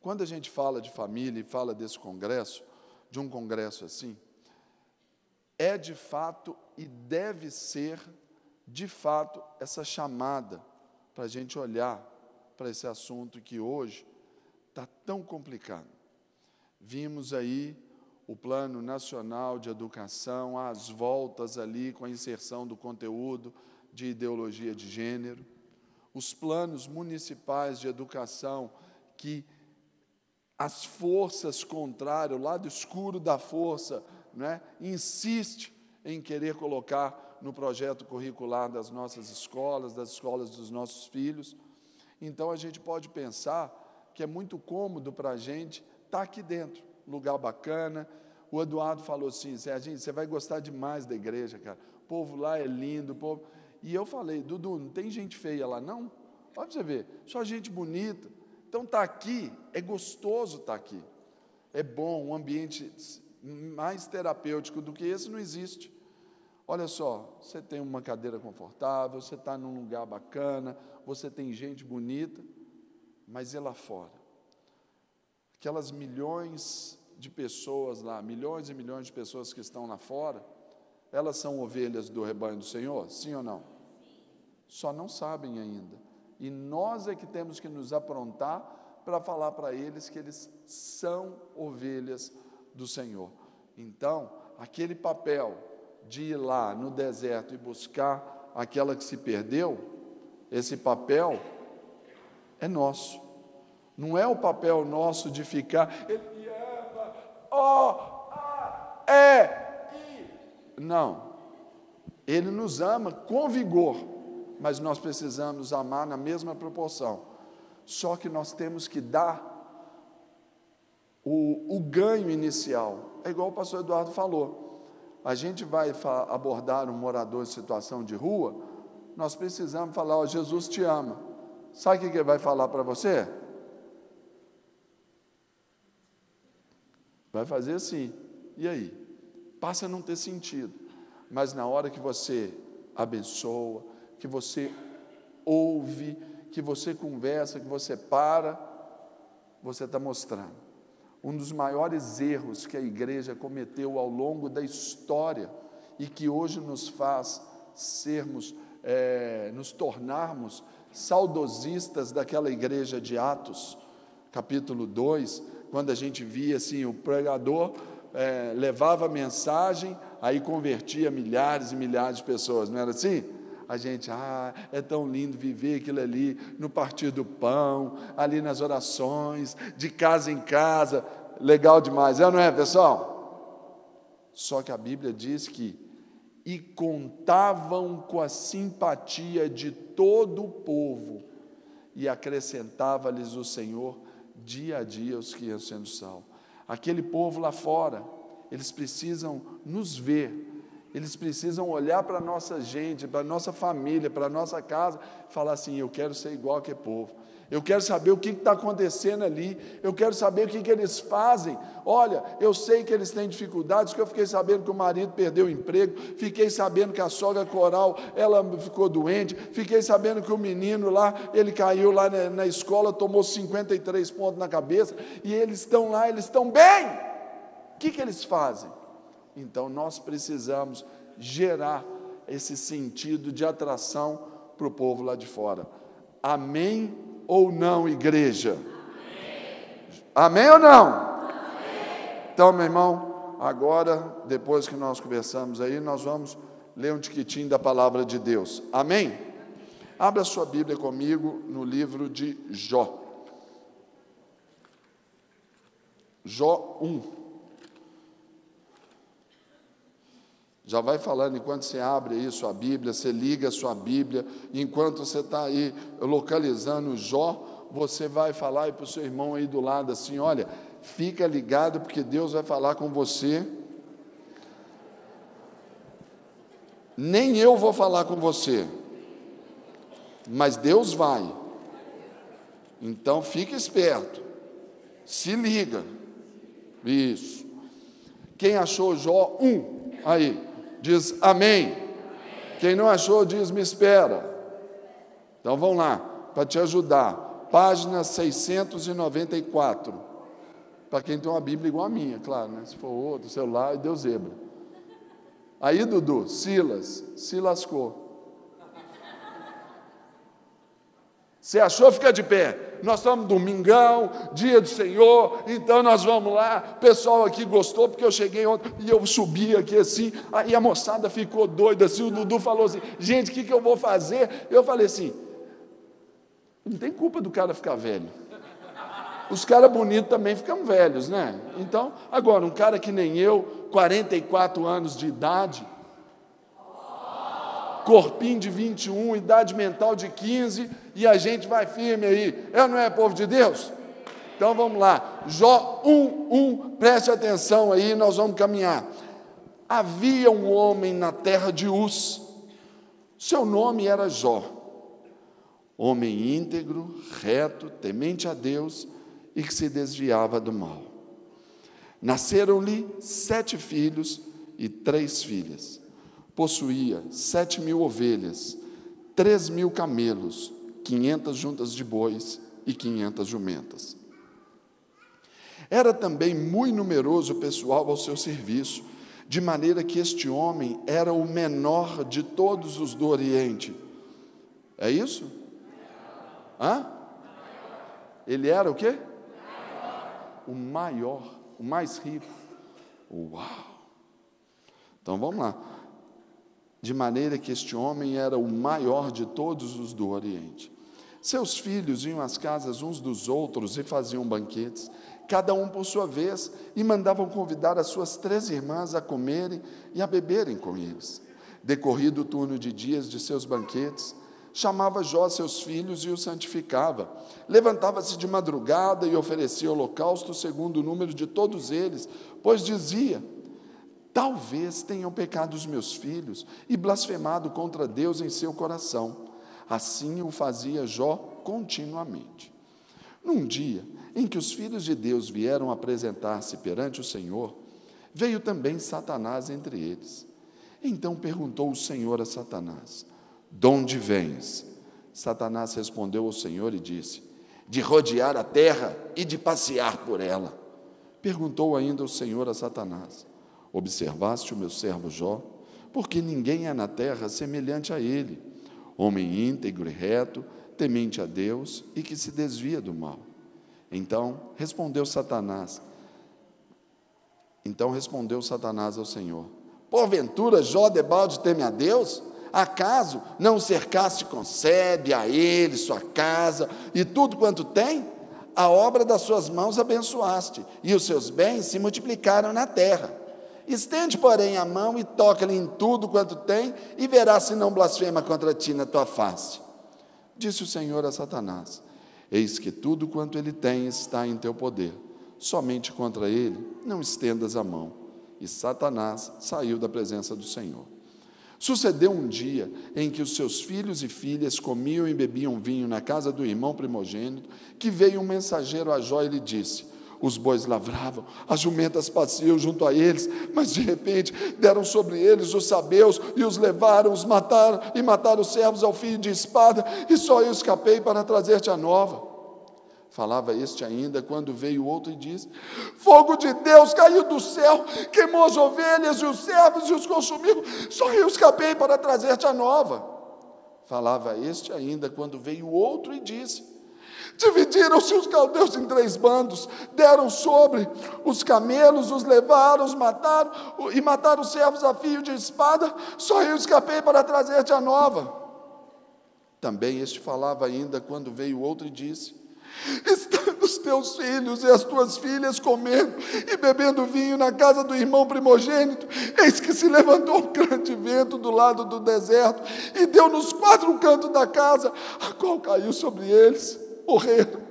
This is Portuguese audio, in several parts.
Quando a gente fala de família e fala desse congresso, de um congresso assim, é de fato e deve ser, de fato, essa chamada para a gente olhar para esse assunto que hoje está tão complicado. Vimos aí o Plano Nacional de Educação, as voltas ali com a inserção do conteúdo de ideologia de gênero, os planos municipais de educação que as forças contrárias, o lado escuro da força, né, insiste em querer colocar no projeto curricular das nossas escolas, das escolas dos nossos filhos. Então, a gente pode pensar que é muito cômodo para a gente estar aqui dentro, lugar bacana. O Eduardo falou assim, Serginho, você vai gostar demais da igreja, cara. O povo lá é lindo, o povo... E eu falei, Dudu, não tem gente feia lá, não? Olha para você ver, só gente bonita. Então, estar aqui, é gostoso estar aqui. É bom, um ambiente mais terapêutico do que esse não existe. Olha só, você tem uma cadeira confortável, você está num lugar bacana, você tem gente bonita, mas e lá fora? Aquelas milhões de pessoas lá, milhões e milhões de pessoas que estão lá fora, elas são ovelhas do rebanho do Senhor? Sim ou não? Só não sabem ainda. E nós é que temos que nos aprontar para falar para eles que eles são ovelhas do Senhor. Então, aquele papel de ir lá no deserto e buscar aquela que se perdeu, esse papel é nosso. Não é o papel nosso de ficar, ele me ama, não. Ele nos ama com vigor, mas nós precisamos amar na mesma proporção. Só que nós temos que dar o ganho inicial. É igual o pastor Eduardo falou. A gente vai abordar um morador em situação de rua, nós precisamos falar, ó, Jesus te ama. Sabe o que ele vai falar para você? Vai fazer assim. E aí? Passa a não ter sentido. Mas na hora que você abençoa, que você ouve, que você conversa, que você para, você está mostrando. Um dos maiores erros que a igreja cometeu ao longo da história e que hoje nos faz nos tornarmos saudosistas daquela igreja de Atos, capítulo 2, quando a gente via assim, o pregador levava a mensagem, aí convertia milhares e milhares de pessoas, não era assim? A gente, é tão lindo viver aquilo ali, no partir do pão, ali nas orações, de casa em casa, legal demais, não é, pessoal? Só que a Bíblia diz que, e contavam com a simpatia de todo o povo, e acrescentava-lhes o Senhor, dia a dia, os que iam sendo salvos. Aquele povo lá fora, eles precisam nos ver, eles precisam olhar para a nossa gente, para a nossa família, para a nossa casa, e falar assim, eu quero ser igual aquele povo, eu quero saber o que está acontecendo ali, eu quero saber o que eles fazem. Olha, eu sei que eles têm dificuldades, que eu fiquei sabendo que o marido perdeu o emprego, fiquei sabendo que a sogra Coral, ela ficou doente, fiquei sabendo que o menino lá, ele caiu lá na escola, tomou 53 pontos na cabeça, e eles estão lá, eles estão bem. O que eles fazem? Então, nós precisamos gerar esse sentido de atração para o povo lá de fora. Amém ou não, igreja? Amém, amém ou não? Amém. Então, meu irmão, agora, depois que nós conversamos aí, nós vamos ler um tiquitinho da palavra de Deus. Amém? Abra sua Bíblia comigo no livro de Jó. Jó 1. Já vai falando, enquanto você abre aí sua Bíblia, você liga a sua Bíblia, enquanto você está aí localizando Jó, você vai falar aí para o seu irmão aí do lado assim, olha, fica ligado porque Deus vai falar com você. Nem eu vou falar com você, mas Deus vai. Então fique esperto, se liga. Isso. Quem achou Jó 1? Aí. Diz amém. Amém. Quem não achou, diz me espera. Então vamos lá, para te ajudar. página 694. Para quem tem uma Bíblia igual a minha, claro, né? Se for outro, celular, deu zebra. Aí, Dudu, Silas se lascou. Você achou? Fica de pé. Nós estamos domingão, dia do Senhor, então nós vamos lá. O pessoal aqui gostou, porque eu cheguei ontem e eu subi aqui assim, aí a moçada ficou doida assim, o Dudu falou assim, gente, o que eu vou fazer? Eu falei assim, não tem culpa do cara ficar velho. Os caras bonitos também ficam velhos, né? Então, agora, um cara que nem eu, 44 anos de idade, corpinho de 21, idade mental de 15, e a gente vai firme aí. Não é povo de Deus? Então vamos lá. Jó 1:1, preste atenção aí, nós vamos caminhar. Havia um homem na terra de Uz, seu nome era Jó, homem íntegro, reto, temente a Deus e que se desviava do mal. Nasceram-lhe 7 filhos e 3 filhas. Possuía 7.000 ovelhas, 3.000 camelos, 500 juntas de bois e 500 jumentas. Era também muito numeroso o pessoal ao seu serviço, de maneira que este homem era o menor de todos os do Oriente. É isso? Hã? Ele era o quê? O maior, o mais rico. Uau! Então vamos lá. De maneira que este homem era o maior de todos os do Oriente. Seus filhos iam às casas uns dos outros e faziam banquetes, cada um por sua vez, e mandavam convidar as suas 3 irmãs a comerem e a beberem com eles. Decorrido o turno de dias de seus banquetes, chamava Jó seus filhos e os santificava. Levantava-se de madrugada e oferecia holocausto segundo o número de todos eles, pois dizia: talvez tenham pecado os meus filhos e blasfemado contra Deus em seu coração. Assim o fazia Jó continuamente. Num dia em que os filhos de Deus vieram apresentar-se perante o Senhor, veio também Satanás entre eles. Então perguntou o Senhor a Satanás: de onde vens? Satanás respondeu ao Senhor e disse: de rodear a terra e de passear por ela. Perguntou ainda o Senhor a Satanás: observaste o meu servo Jó? Porque ninguém é na terra semelhante a ele, homem íntegro e reto, temente a Deus e que se desvia do mal. Então respondeu Satanás ao Senhor: porventura Jó debalde teme a Deus? Acaso não o cercaste com sebe a ele, sua casa e tudo quanto tem? A obra das suas mãos abençoaste, e os seus bens se multiplicaram na terra. Estende, porém, a mão e toca-lhe em tudo quanto tem, e verás se não blasfema contra ti na tua face. Disse o Senhor a Satanás: eis que tudo quanto ele tem está em teu poder, somente contra ele não estendas a mão. E Satanás saiu da presença do Senhor. Sucedeu um dia em que os seus filhos e filhas comiam e bebiam vinho na casa do irmão primogênito, que veio um mensageiro a Jó e lhe disse: os bois lavravam, as jumentas passeavam junto a eles, mas de repente deram sobre eles os sabeus e os levaram, os mataram e mataram os servos ao fio de espada, e só eu escapei para trazer-te a nova. Falava este ainda, quando veio outro e disse: fogo de Deus caiu do céu, queimou as ovelhas e os servos e os consumiu, só eu escapei para trazer-te a nova. Falava este ainda, quando veio outro e disse: dividiram-se os caldeus em 3 bandos, deram sobre os camelos, os levaram, os mataram, e mataram os servos a fio de espada, só eu escapei para trazer-te a nova. Também este falava ainda, quando veio outro e disse: estando os teus filhos e as tuas filhas comendo e bebendo vinho na casa do irmão primogênito, eis que se levantou um grande vento do lado do deserto, e deu nos 4 cantos da casa, a qual caiu sobre eles, morreram,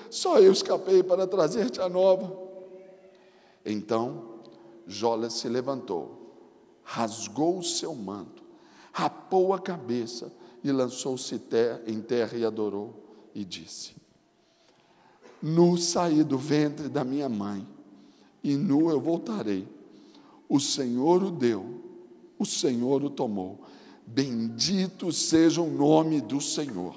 só eu escapei para trazer-te a nova. Então Jó se levantou, rasgou o seu manto, rapou a cabeça e lançou-se em terra e adorou, e disse: nu saí do ventre da minha mãe, e nu eu voltarei. O Senhor o deu, o Senhor o tomou. Bendito seja o nome do Senhor.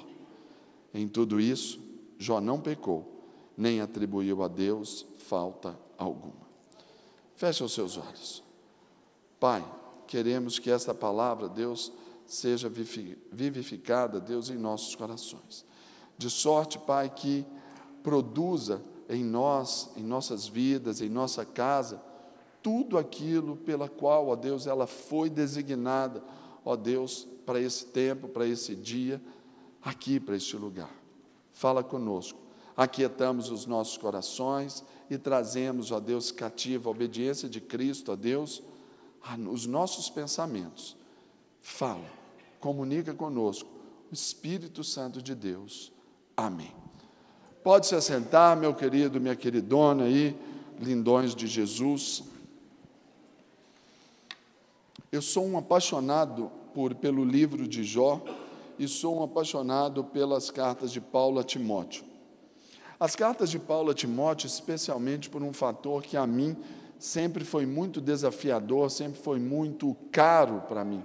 Em tudo isso, Jó não pecou, nem atribuiu a Deus falta alguma. Feche os seus olhos. Pai, queremos que esta palavra, Deus, seja vivificada, Deus, em nossos corações. De sorte, Pai, que produza em nós, em nossas vidas, em nossa casa, tudo aquilo pela qual, ó Deus, ela foi designada, ó Deus, para esse tempo, para esse dia, aqui, para este lugar. Fala conosco, aquietamos os nossos corações e trazemos, ó Deus, cativa a obediência de Cristo, ó Deus, os nossos pensamentos. Fala, comunica conosco, o Espírito Santo de Deus. Amém. Pode se assentar, meu querido, minha queridona aí, lindões de Jesus. Eu sou um apaixonado pelo livro de Jó e sou um apaixonado pelas cartas de Paulo a Timóteo. As cartas de Paulo a Timóteo, especialmente por um fator que a mim sempre foi muito desafiador, sempre foi muito caro para mim.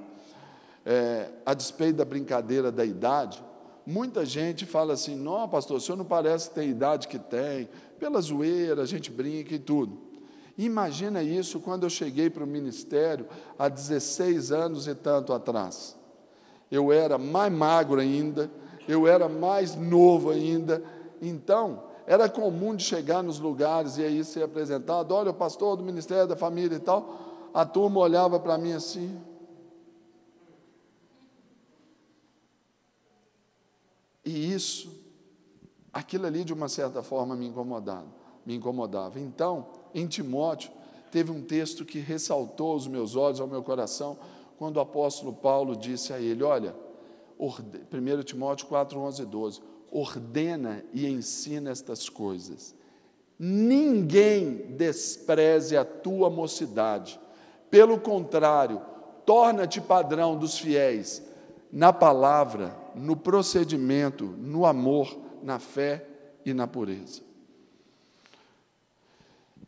A despeito da brincadeira da idade, muita gente fala assim, não, pastor, o senhor não parece ter a idade que tem, pela zoeira, a gente brinca e tudo. Imagina isso quando eu cheguei para o ministério há 16 anos e tanto atrás. Eu era mais magro ainda, eu era mais novo ainda, então era comum de chegar nos lugares e aí ser apresentado, olha, o pastor do Ministério da Família e tal, a turma olhava para mim assim. E isso, aquilo ali de uma certa forma me incomodava. Então, em Timóteo, teve um texto que ressaltou aos meus olhos, ao meu coração, quando o apóstolo Paulo disse a ele, olha, 1 Timóteo 4, 11 e 12, ordena e ensina estas coisas. Ninguém despreze a tua mocidade. Pelo contrário, torna-te padrão dos fiéis na palavra, no procedimento, no amor, na fé e na pureza.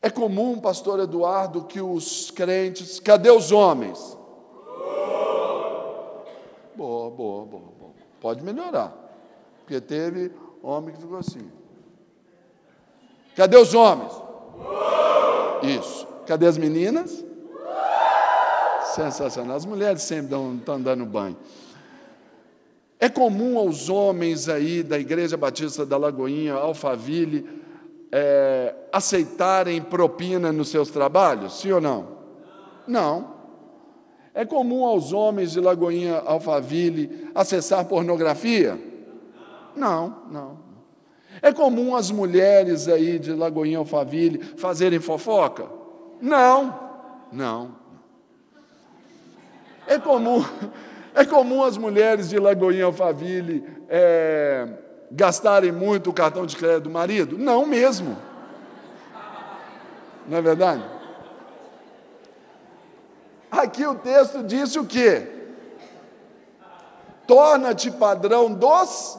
É comum, pastor Eduardo, que os crentes... Cadê os homens? Boa. Pode melhorar. Porque teve homem que ficou assim. Cadê os homens? Isso. Cadê as meninas? Sensacional. As mulheres sempre estão dando banho. É comum aos homens aí da Igreja Batista da Lagoinha, Alphaville, aceitarem propina nos seus trabalhos? Sim ou não? Não. É comum aos homens de Lagoinha, Alphaville, acessar pornografia? Não. É comum as mulheres aí de Lagoinha, Alphaville, fazerem fofoca? Não. É comum as mulheres de Lagoinha, Alphaville, gastarem muito o cartão de crédito do marido? Não mesmo. Não é verdade? Aqui o texto disse o quê? Torna-te padrão dos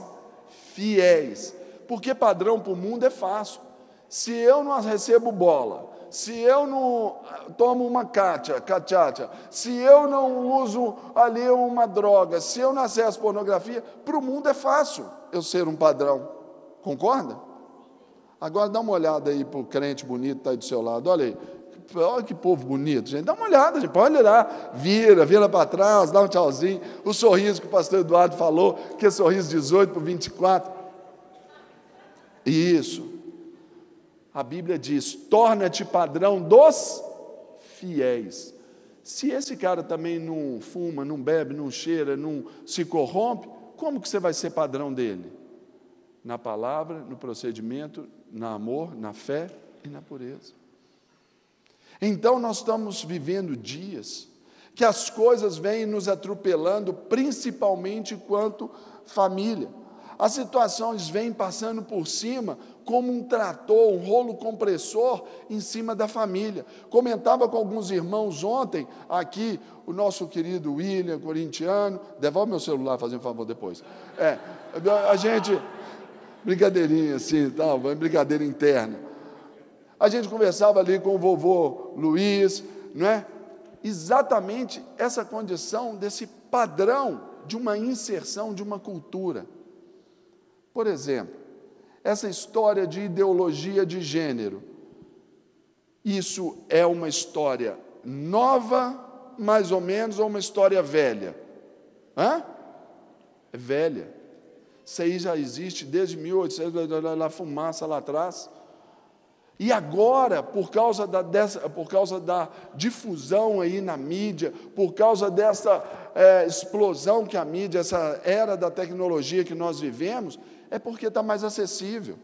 fiéis. Porque padrão para o mundo é fácil. Se eu não recebo bola, se eu não tomo uma cachaça, se eu não uso ali uma droga, se eu não acesso pornografia, para o mundo é fácil eu ser um padrão. Concorda? Agora dá uma olhada aí para o crente bonito que está aí do seu lado. Olha que povo bonito, gente. Dá uma olhada, gente. Pode olhar. Vira para trás, dá um tchauzinho. O sorriso que o pastor Eduardo falou, que é sorriso 18 por 24. Isso. A Bíblia diz, torna-te padrão dos fiéis. Se esse cara também não fuma, não bebe, não cheira, não se corrompe, como que você vai ser padrão dele? Na palavra, no procedimento, no amor, na fé e na pureza. Então, nós estamos vivendo dias que as coisas vêm nos atropelando, principalmente enquanto família. As situações vêm passando por cima como um trator, um rolo compressor em cima da família. Comentava com alguns irmãos ontem, aqui, o nosso querido William, corintiano, devolve meu celular, fazendo um favor depois. A gente, brincadeirinha assim, tal, brincadeira interna. A gente conversava ali com o vovô Luiz, não é? Exatamente essa condição desse padrão de uma inserção de uma cultura. Por exemplo, essa história de ideologia de gênero, isso é uma história nova, mais ou menos, ou uma história velha? Hã? É velha. Isso aí já existe desde 1800, lá fumaça lá atrás. E agora, por causa da difusão aí na mídia, por causa dessa explosão que a mídia, essa era da tecnologia que nós vivemos, é porque está mais acessível.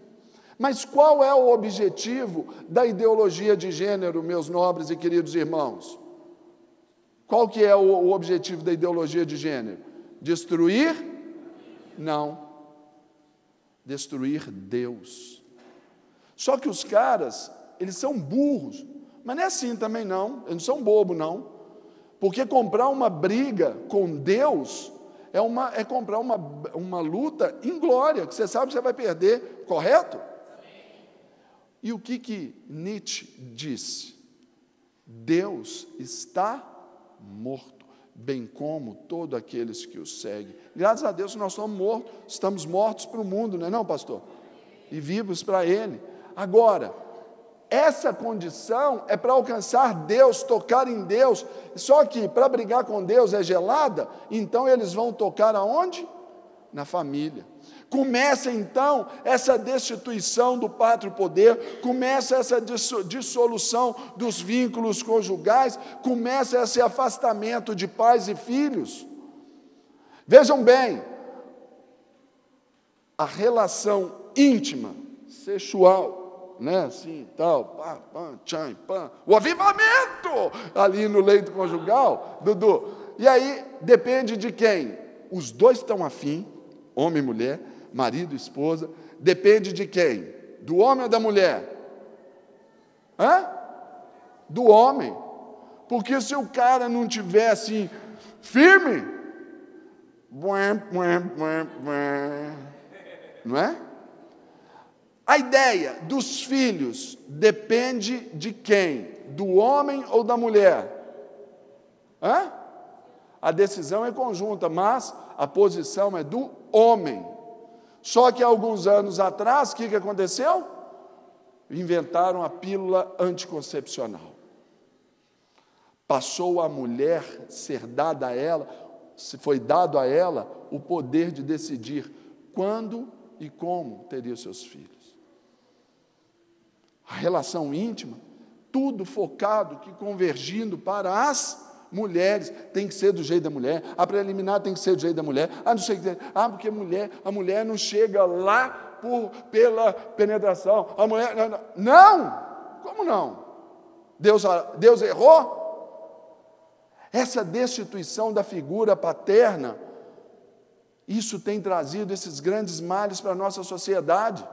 Mas qual é o objetivo da ideologia de gênero, meus nobres e queridos irmãos? Qual que é o objetivo da ideologia de gênero? Destruir? Não. Destruir Deus. Só que os caras, eles são burros, mas não é assim também não, eles não são bobos não, porque comprar uma briga com Deus é comprar uma luta inglória, que você sabe que você vai perder, correto? E o que Nietzsche disse? Deus está morto, bem como todos aqueles que o seguem. Graças a Deus nós estamos mortos para o mundo, não é não, pastor? E vivos para Ele. Agora, essa condição é para alcançar Deus, tocar em Deus, só que para brigar com Deus é gelada, então eles vão tocar aonde? Na família. Começa então essa destituição do pátrio poder, começa essa dissolução dos vínculos conjugais, começa esse afastamento de pais e filhos. Vejam bem, a relação íntima, sexual, né, assim, tal, pá, pá, tchan, pá, o avivamento ali no leito conjugal, Dudu, e aí depende de quem? Os dois estão afim, homem e mulher, marido e esposa, depende de quem? Do homem ou da mulher? Hã? Do homem, porque se o cara não tiver assim, firme, não é? A ideia dos filhos depende de quem? Do homem ou da mulher? Hã? A decisão é conjunta, mas a posição é do homem. Só que há alguns anos atrás, o que aconteceu? Inventaram a pílula anticoncepcional. Passou a mulher ser dada a ela, se foi dado a ela o poder de decidir quando e como teria seus filhos. A relação íntima, tudo focado, que convergindo para as mulheres, tem que ser do jeito da mulher, a preliminar tem que ser do jeito da mulher, não sei o que, porque a mulher não chega lá pela penetração, a mulher, não, como não? Deus errou? Essa destituição da figura paterna, isso tem trazido esses grandes males para a nossa sociedade.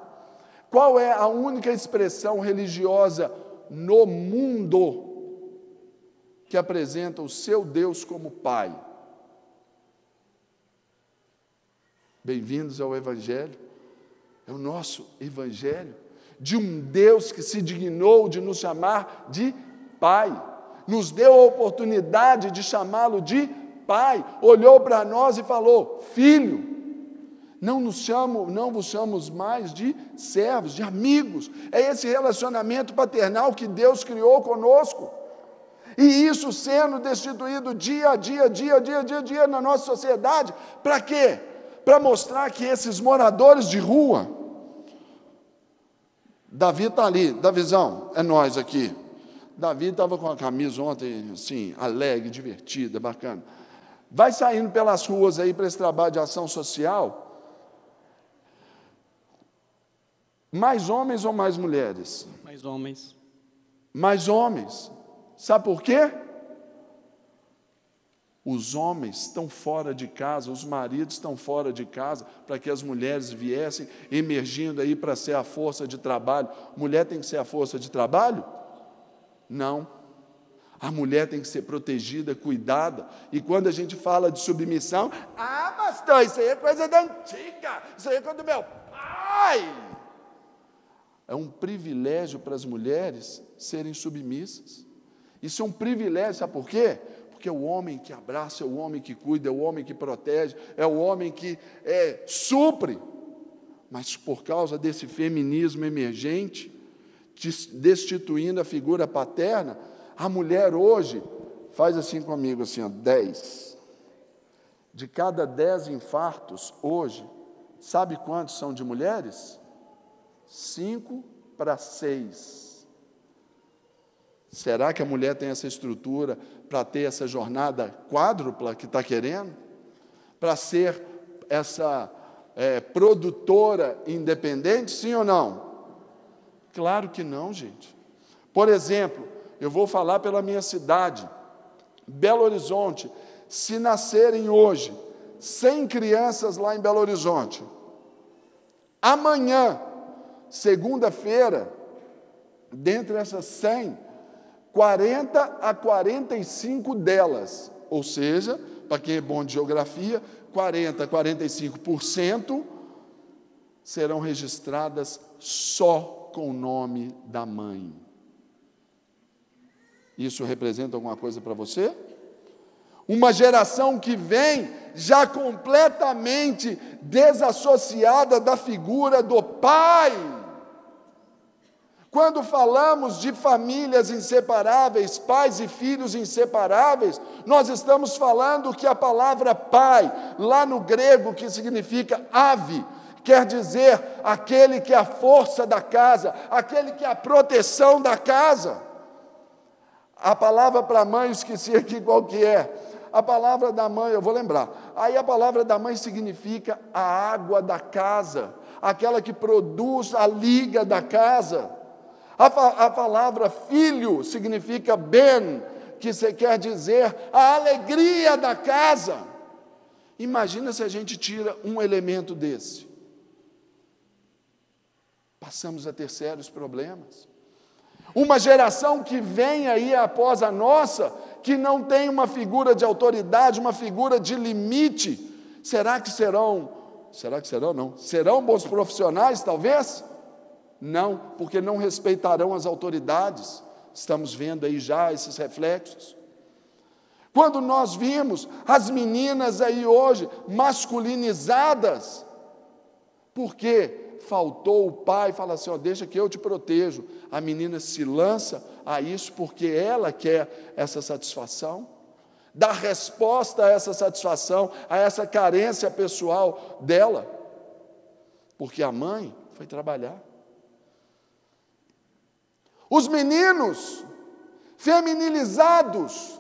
Qual é a única expressão religiosa no mundo que apresenta o seu Deus como Pai? Bem-vindos ao Evangelho. É o nosso Evangelho de um Deus que se dignou de nos chamar de Pai, nos deu a oportunidade de chamá-lo de Pai, olhou para nós e falou: Filho. Não vos chamamos mais de servos, de amigos. É esse relacionamento paternal que Deus criou conosco. E isso sendo destituído dia a dia na nossa sociedade. Para quê? Para mostrar que esses moradores de rua, Davi está ali, Davizão, é nós aqui. Davi estava com a camisa ontem, assim, alegre, divertida, bacana. Vai saindo pelas ruas aí para esse trabalho de ação social. Mais homens ou mais mulheres? Mais homens. Mais homens. Sabe por quê? Os homens estão fora de casa, os maridos estão fora de casa, para que as mulheres viessem emergindo aí para ser a força de trabalho. Mulher tem que ser a força de trabalho? Não. A mulher tem que ser protegida, cuidada. E quando a gente fala de submissão, pastor, isso aí é coisa da antiga, isso aí é coisa do meu pai. É um privilégio para as mulheres serem submissas. Isso é um privilégio, sabe por quê? Porque é o homem que abraça, é o homem que cuida, é o homem que protege, é o homem que supre. mas por causa desse feminismo emergente, destituindo a figura paterna, a mulher hoje, faz assim comigo, assim, ó, 10. De cada 10 infartos hoje, sabe quantos são de mulheres? 5 para 6. Será que a mulher tem essa estrutura para ter essa jornada quádrupla que está querendo? Para ser essa produtora independente, sim ou não? Claro que não, gente. Por exemplo, eu vou falar pela minha cidade, Belo Horizonte. Se nascerem hoje 100 crianças lá em Belo Horizonte, amanhã, segunda-feira, dentre essas 100, 40 a 45 delas, ou seja, para quem é bom de geografia, 40 a 45% serão registradas só com o nome da mãe. Isso representa alguma coisa para você? Uma geração que vem já completamente desassociada da figura do pai. Quando falamos de famílias inseparáveis, pais e filhos inseparáveis, nós estamos falando que a palavra pai, lá no grego, que significa ave, quer dizer aquele que é a força da casa, aquele que é a proteção da casa. A palavra para mãe, eu esqueci aqui qual que é. A palavra da mãe, eu vou lembrar. Aí a palavra da mãe significa a água da casa, aquela que produz a liga da casa. A palavra filho significa ben, que quer dizer a alegria da casa. Imagina se a gente tira um elemento desse. Passamos a ter sérios problemas. Uma geração que vem aí após a nossa, que não tem uma figura de autoridade, uma figura de limite. Será que serão não? Serão bons profissionais, talvez? Não, porque não respeitarão as autoridades. Estamos vendo aí já esses reflexos. Quando nós vimos as meninas aí hoje masculinizadas, porque faltou o pai, fala assim, ó, deixa que eu te protejo. A menina se lança a isso porque ela quer essa satisfação, dá resposta a essa satisfação, a essa carência pessoal dela, porque a mãe foi trabalhar. Os meninos feminilizados,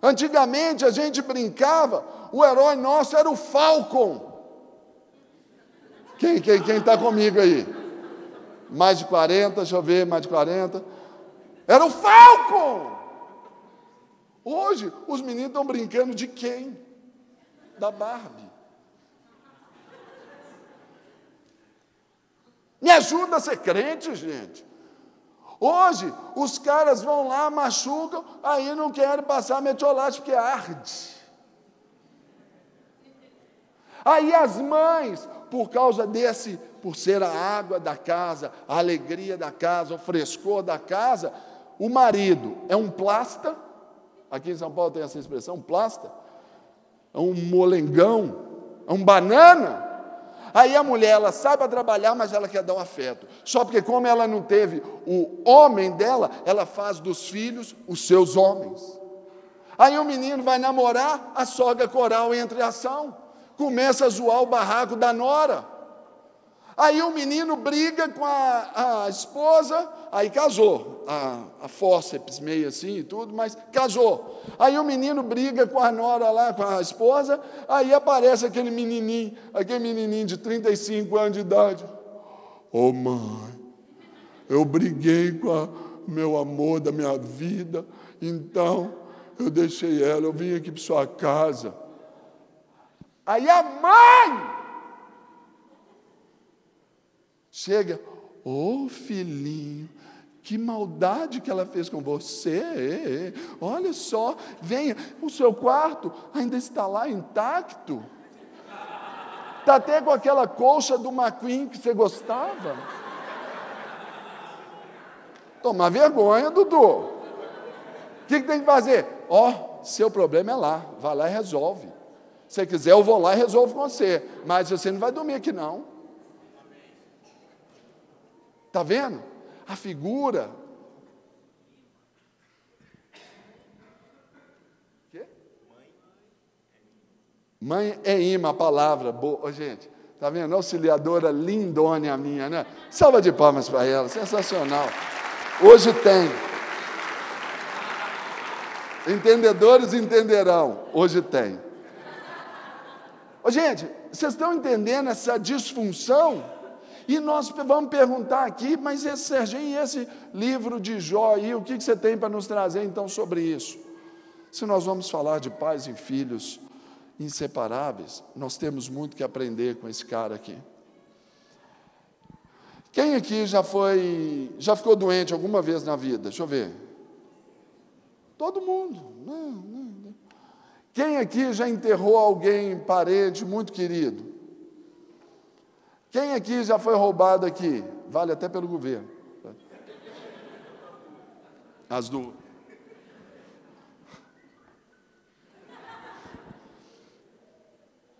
antigamente a gente brincava, o herói nosso era o Falcon. Quem está comigo aí? Mais de 40, deixa eu ver, mais de 40. Era o Falcon! Hoje, os meninos estão brincando de quem? Da Barbie. Me ajuda a ser crente, gente. Hoje, os caras vão lá, machucam, aí não querem passar metiolate porque arde. Aí as mães, por causa por ser a água da casa, a alegria da casa, o frescor da casa, o marido é um plasta, aqui em São Paulo tem essa expressão, plasta, é um molengão, é um banana. Aí a mulher, ela sabe trabalhar, mas ela quer dar um afeto. Só porque como ela não teve o homem dela, ela faz dos filhos os seus homens. Aí o menino vai namorar, a sogra coral entra em ação. Começa a zoar o barraco da nora. Aí o menino briga com a esposa, aí casou, a fórceps meio assim e tudo, mas casou. Aí o menino briga com a nora lá, com a esposa, aí aparece aquele menininho de 35 anos de idade. Ô mãe, eu briguei com o meu amor da minha vida, então eu deixei ela, eu vim aqui para sua casa. Aí a mãe chega, ô filhinho, que maldade que ela fez com você, olha só, venha, o seu quarto ainda está lá intacto, está até com aquela colcha do McQueen que você gostava. Toma vergonha, Dudu. O que tem que fazer? Seu problema é lá, vai lá e resolve. Se você quiser, eu vou lá e resolvo com você, mas você não vai dormir aqui não. Está vendo? A figura. Quê? Mãe é imã, a palavra. Boa, gente. Está vendo? Auxiliadora lindônia minha, né? Salva de palmas para ela, sensacional. Hoje tem. Entendedores entenderão, hoje tem. Ô, gente, vocês estão entendendo essa disfunção? E nós vamos perguntar aqui, mas esse Serginho, e esse livro de Jó aí, o que você tem para nos trazer então sobre isso? Se nós vamos falar de pais e filhos inseparáveis, nós temos muito que aprender com esse cara aqui. Quem aqui já ficou doente alguma vez na vida? Deixa eu ver. Todo mundo. Não. Quem aqui já enterrou alguém, parente, muito querido? Quem aqui já foi roubado aqui? Vale até pelo governo. As duas.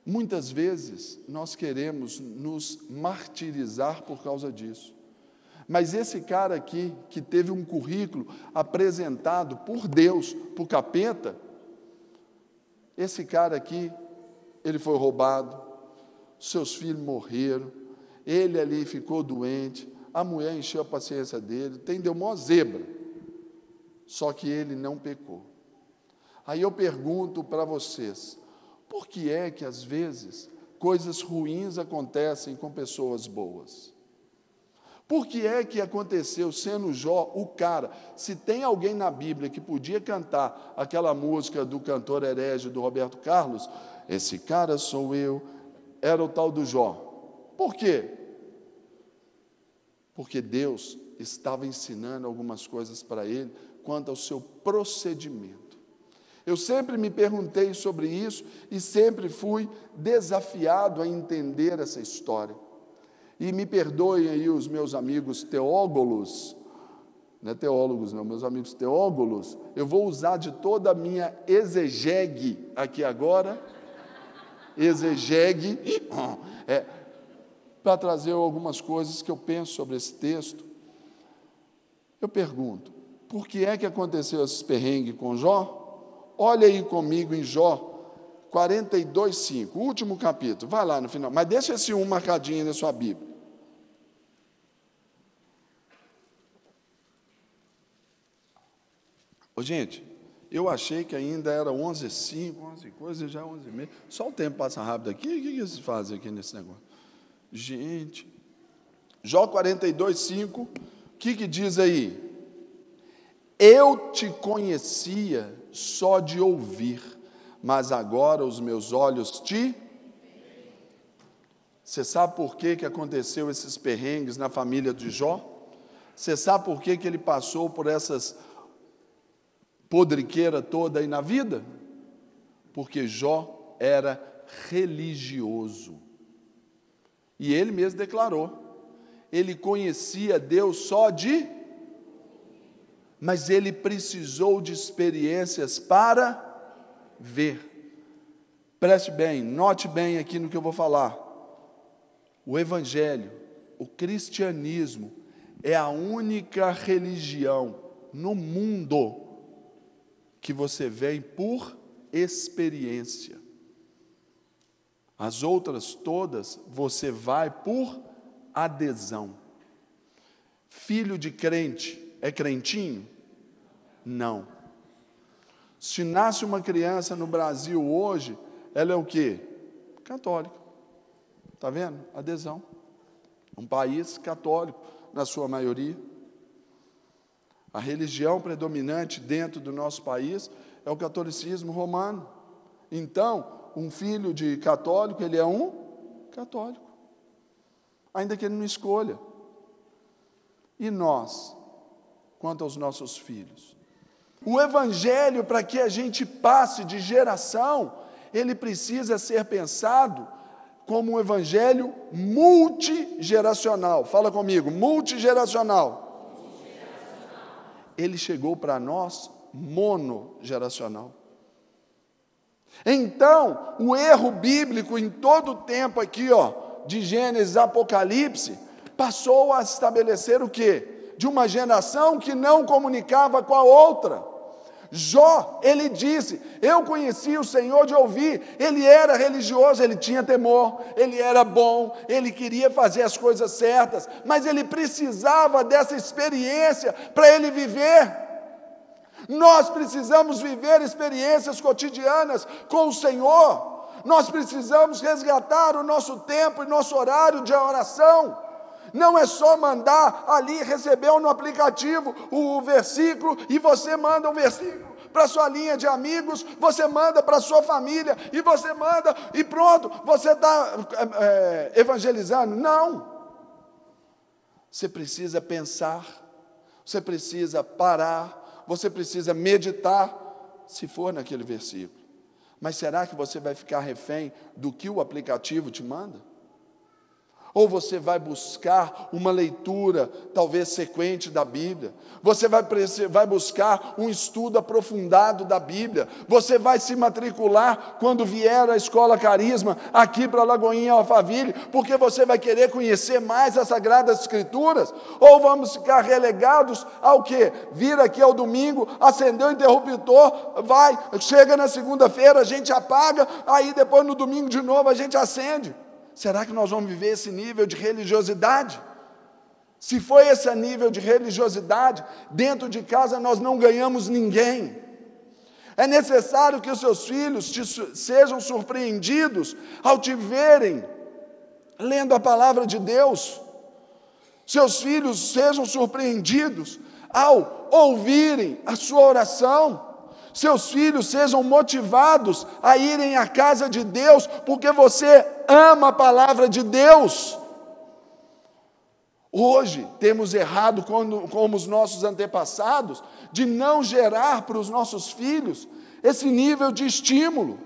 Muitas vezes nós queremos nos martirizar por causa disso. Mas esse cara aqui, que teve um currículo apresentado por Deus, por capeta, esse cara aqui, ele foi roubado, seus filhos morreram, ele ali ficou doente, a mulher encheu a paciência dele, deu mó zebra, só que ele não pecou. Aí eu pergunto para vocês, por que é que às vezes coisas ruins acontecem com pessoas boas? Por que é que aconteceu, sendo Jó o cara? Se tem alguém na Bíblia que podia cantar aquela música do cantor herege do Roberto Carlos, esse cara sou eu, era o tal do Jó. Por quê? Porque Deus estava ensinando algumas coisas para ele quanto ao seu procedimento. Eu sempre me perguntei sobre isso e sempre fui desafiado a entender essa história. E me perdoem aí os meus amigos teógolos, não é teólogos não, meus amigos teógolos, eu vou usar de toda a minha exegegue aqui agora, exegegue, para trazer algumas coisas que eu penso sobre esse texto. Eu pergunto, por que é que aconteceu esse perrengue com Jó? Olha aí comigo em Jó 42:5, o último capítulo, vai lá no final, mas deixa esse um marcadinho na sua Bíblia. Ô, gente, eu achei que ainda era 11h05, 11 coisas, já é 11h30, só o tempo passa rápido aqui, o que eles fazem aqui nesse negócio? Gente, Jó 42:5, o que diz aí? Eu te conhecia só de ouvir, mas agora os meus olhos te... Você sabe por que aconteceu esses perrengues na família de Jó? Você sabe por que ele passou por essas podriqueira toda aí na vida? Porque Jó era religioso. E ele mesmo declarou, ele conhecia Deus só de... Mas ele precisou de experiências para ver. Preste bem, note bem aqui no que eu vou falar. O Evangelho, o cristianismo, é a única religião no mundo que você vem por experiência. As outras todas, você vai por adesão. Filho de crente é crentinho? Não. Se nasce uma criança no Brasil hoje, ela é o quê? Católica. Está vendo? Adesão. Um país católico, na sua maioria. A religião predominante dentro do nosso país é o catolicismo romano. Então, um filho de católico, ele é um católico. Ainda que ele não escolha. E nós, quanto aos nossos filhos? O Evangelho, para que a gente passe de geração, ele precisa ser pensado como um Evangelho multigeracional. Fala comigo, multigeracional. Ele chegou para nós monogeracional. Então, o erro bíblico em todo o tempo aqui, de Gênesis, Apocalipse, passou a estabelecer o quê? De uma geração que não comunicava com a outra. Jó, ele disse, eu conheci o Senhor de ouvir, ele era religioso, ele tinha temor, ele era bom, ele queria fazer as coisas certas, mas ele precisava dessa experiência para ele viver. Nós precisamos viver experiências cotidianas com o Senhor, nós precisamos resgatar o nosso tempo e nosso horário de oração. Não é só mandar ali, receber no aplicativo o versículo, e você manda o versículo para a sua linha de amigos, você manda para a sua família, e você manda, e pronto, você está evangelizando. Não. Você precisa pensar, você precisa parar, você precisa meditar, se for naquele versículo. Mas será que você vai ficar refém do que o aplicativo te manda? Ou você vai buscar uma leitura, talvez sequente da Bíblia. Você vai buscar um estudo aprofundado da Bíblia. Você vai se matricular quando vier a Escola Carisma, aqui para Lagoinha Alphaville, porque você vai querer conhecer mais as Sagradas Escrituras? Ou vamos ficar relegados ao quê? Vir aqui ao domingo, acender o interruptor, chega na segunda-feira, a gente apaga, aí depois no domingo de novo a gente acende. Será que nós vamos viver esse nível de religiosidade? Se for esse nível de religiosidade, dentro de casa nós não ganhamos ninguém. É necessário que os seus filhos sejam surpreendidos ao te verem lendo a palavra de Deus. Seus filhos sejam surpreendidos ao ouvirem a sua oração. Seus filhos sejam motivados a irem à casa de Deus, porque você ama a palavra de Deus. Hoje, temos errado como os nossos antepassados, de não gerar para os nossos filhos esse nível de estímulo.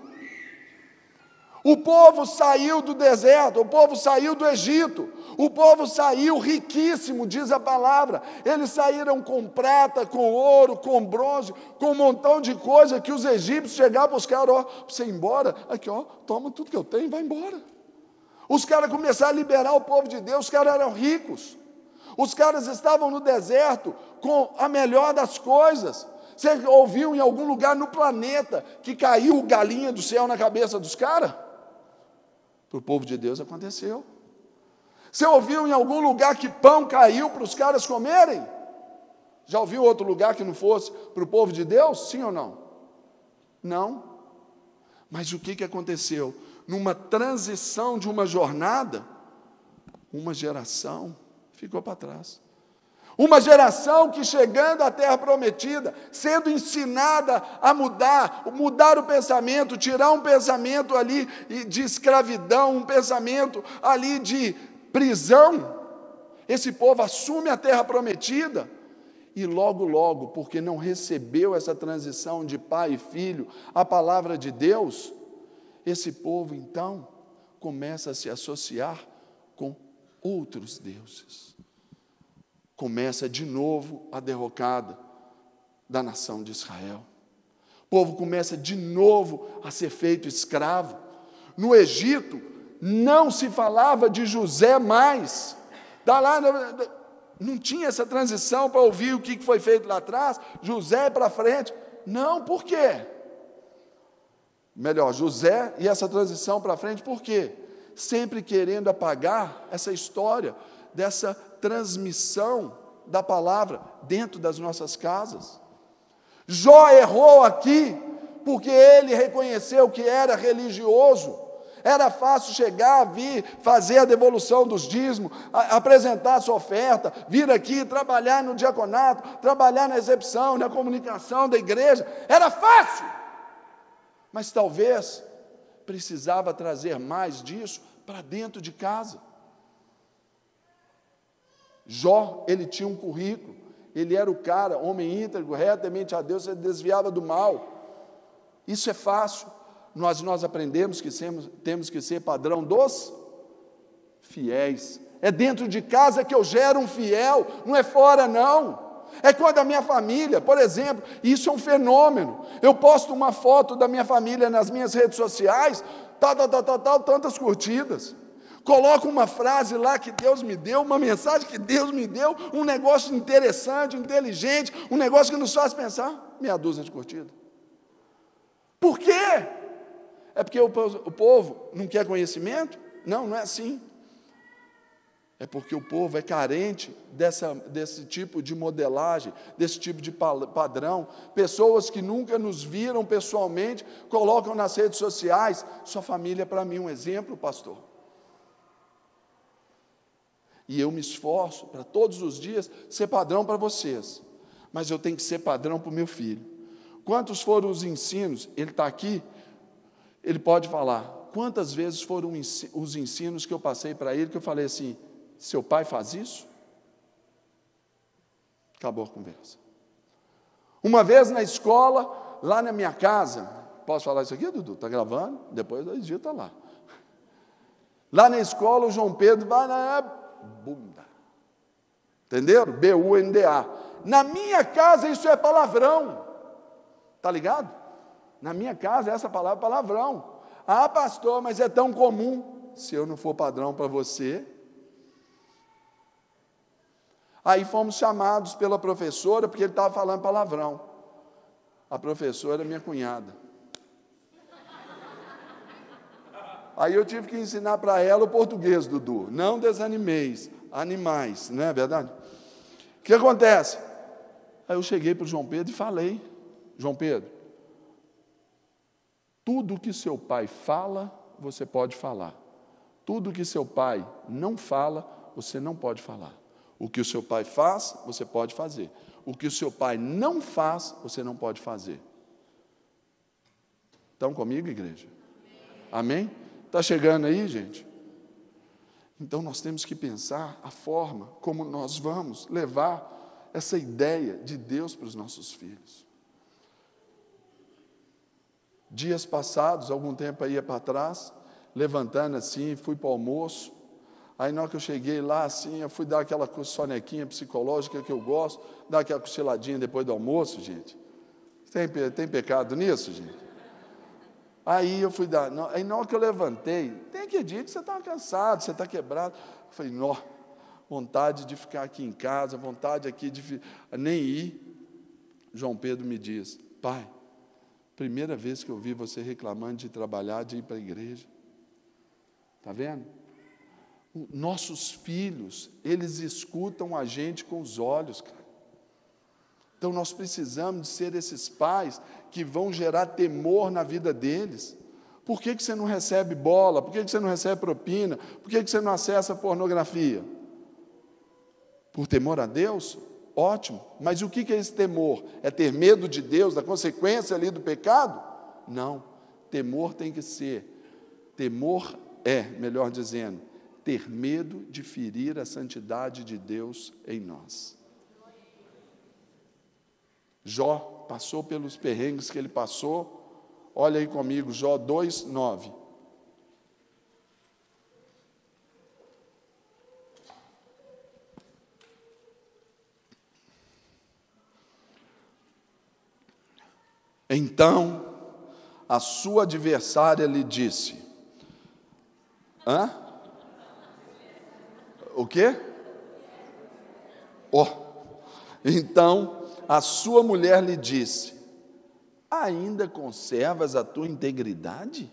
O povo saiu do deserto, o povo saiu do Egito, o povo saiu riquíssimo, diz a palavra. Eles saíram com prata, com ouro, com bronze, com um montão de coisa que os egípcios chegavam para os caras, ó, para você ir embora, aqui ó, toma tudo que eu tenho e vai embora. Os caras começaram a liberar o povo de Deus, os caras eram ricos. Os caras estavam no deserto com a melhor das coisas. Você ouviu em algum lugar no planeta que caiu galinha do céu na cabeça dos caras? Para o povo de Deus aconteceu. Você ouviu em algum lugar que pão caiu para os caras comerem? Já ouviu outro lugar que não fosse para o povo de Deus? Sim ou não? Não. Mas o que aconteceu? Numa transição de uma jornada, uma geração ficou para trás. Uma geração que, chegando à terra prometida, sendo ensinada a mudar o pensamento, tirar um pensamento ali de escravidão, um pensamento ali de prisão, esse povo assume a terra prometida, e logo, porque não recebeu essa transição de pai e filho, a palavra de Deus, esse povo então começa a se associar com outros deuses. Começa de novo a derrocada da nação de Israel. O povo começa de novo a ser feito escravo. No Egito, não se falava de José mais. Está lá, não tinha essa transição para ouvir o que foi feito lá atrás, José para frente. Não, por quê? Melhor, José e essa transição para frente, por quê? Sempre querendo apagar essa história dessa transmissão da palavra dentro das nossas casas. Jó errou aqui, porque ele reconheceu que era religioso. Era fácil chegar, vir, fazer a devolução dos dízimos, apresentar a sua oferta, vir aqui, trabalhar no diaconato, trabalhar na recepção, na comunicação da igreja. Era fácil, mas talvez precisava trazer mais disso para dentro de casa. Jó, ele tinha um currículo, ele era o cara, homem íntegro, reto, temente a Deus, ele desviava do mal. Isso é fácil. Nós aprendemos que temos que ser padrão dos fiéis. É dentro de casa que eu gero um fiel, não é fora não. É quando a minha família, por exemplo, isso é um fenômeno. Eu posto uma foto da minha família nas minhas redes sociais, tantas curtidas. coloco uma frase lá que Deus me deu, uma mensagem que Deus me deu, um negócio interessante, inteligente, um negócio que nos faz pensar, meia dúzia de curtida. Por quê? É porque o povo não quer conhecimento? Não, não é assim. É porque o povo é carente desse tipo de modelagem, desse tipo de padrão. Pessoas que nunca nos viram pessoalmente, colocam nas redes sociais. Sua família é para mim um exemplo, pastor. E eu me esforço para todos os dias ser padrão para vocês. Mas eu tenho que ser padrão para o meu filho. Quantos foram os ensinos? Ele está aqui, ele pode falar. Quantas vezes foram os ensinos que eu passei para ele, que eu falei assim, seu pai faz isso? Acabou a conversa. Uma vez na escola, lá na minha casa, posso falar isso aqui, Dudu? Está gravando? Depois 2 dias está lá. Lá na escola, o João Pedro vai na bunda. Entenderam? B-U-N-D-A. Na minha casa, isso é palavrão. Está ligado? Na minha casa, essa palavra é palavrão. Ah, pastor, mas é tão comum. Se eu não for padrão para você. Aí fomos chamados pela professora, porque ele estava falando palavrão. A professora é minha cunhada. Aí eu tive que ensinar para ela o português, Dudu. Não desanimeis, animais, não é verdade? O que acontece? Aí eu cheguei para o João Pedro e falei, João Pedro, tudo que seu pai fala, você pode falar. Tudo que seu pai não fala, você não pode falar. O que o seu pai faz, você pode fazer. O que o seu pai não faz, você não pode fazer. Estão comigo, igreja? Amém? Está chegando aí, gente? Então, nós temos que pensar a forma como nós vamos levar essa ideia de Deus para os nossos filhos. Dias passados, algum tempo aí para trás, levantando assim, fui para o almoço. Aí, na hora que eu cheguei lá, assim, eu fui dar aquela sonequinha psicológica que eu gosto, dar aquela cochiladinha depois do almoço, gente. Tem pecado nisso, gente? Aí eu fui dar, aí na hora que eu levantei, tem que dia que você está cansado, você está quebrado. Eu falei, vontade de ficar aqui em casa, vontade aqui de nem ir. João Pedro me diz, pai, primeira vez que eu vi você reclamando de trabalhar, de ir para a igreja. Está vendo? Nossos filhos, eles escutam a gente com os olhos, cara. Então, nós precisamos de ser esses pais que vão gerar temor na vida deles. Por que você não recebe bola? Por que você não recebe propina? Por que você não acessa pornografia? Por temor a Deus? Ótimo. Mas o que é esse temor? É ter medo de Deus, da consequência ali do pecado? Não. Temor tem que ser. Temor é, melhor dizendo, ter medo de ferir a santidade de Deus em nós. Jó passou pelos perrengues que ele passou. Olha aí comigo, Jó 2:9. Então, a sua adversária lhe disse, o quê? Então, a sua mulher lhe disse, ainda conservas a tua integridade?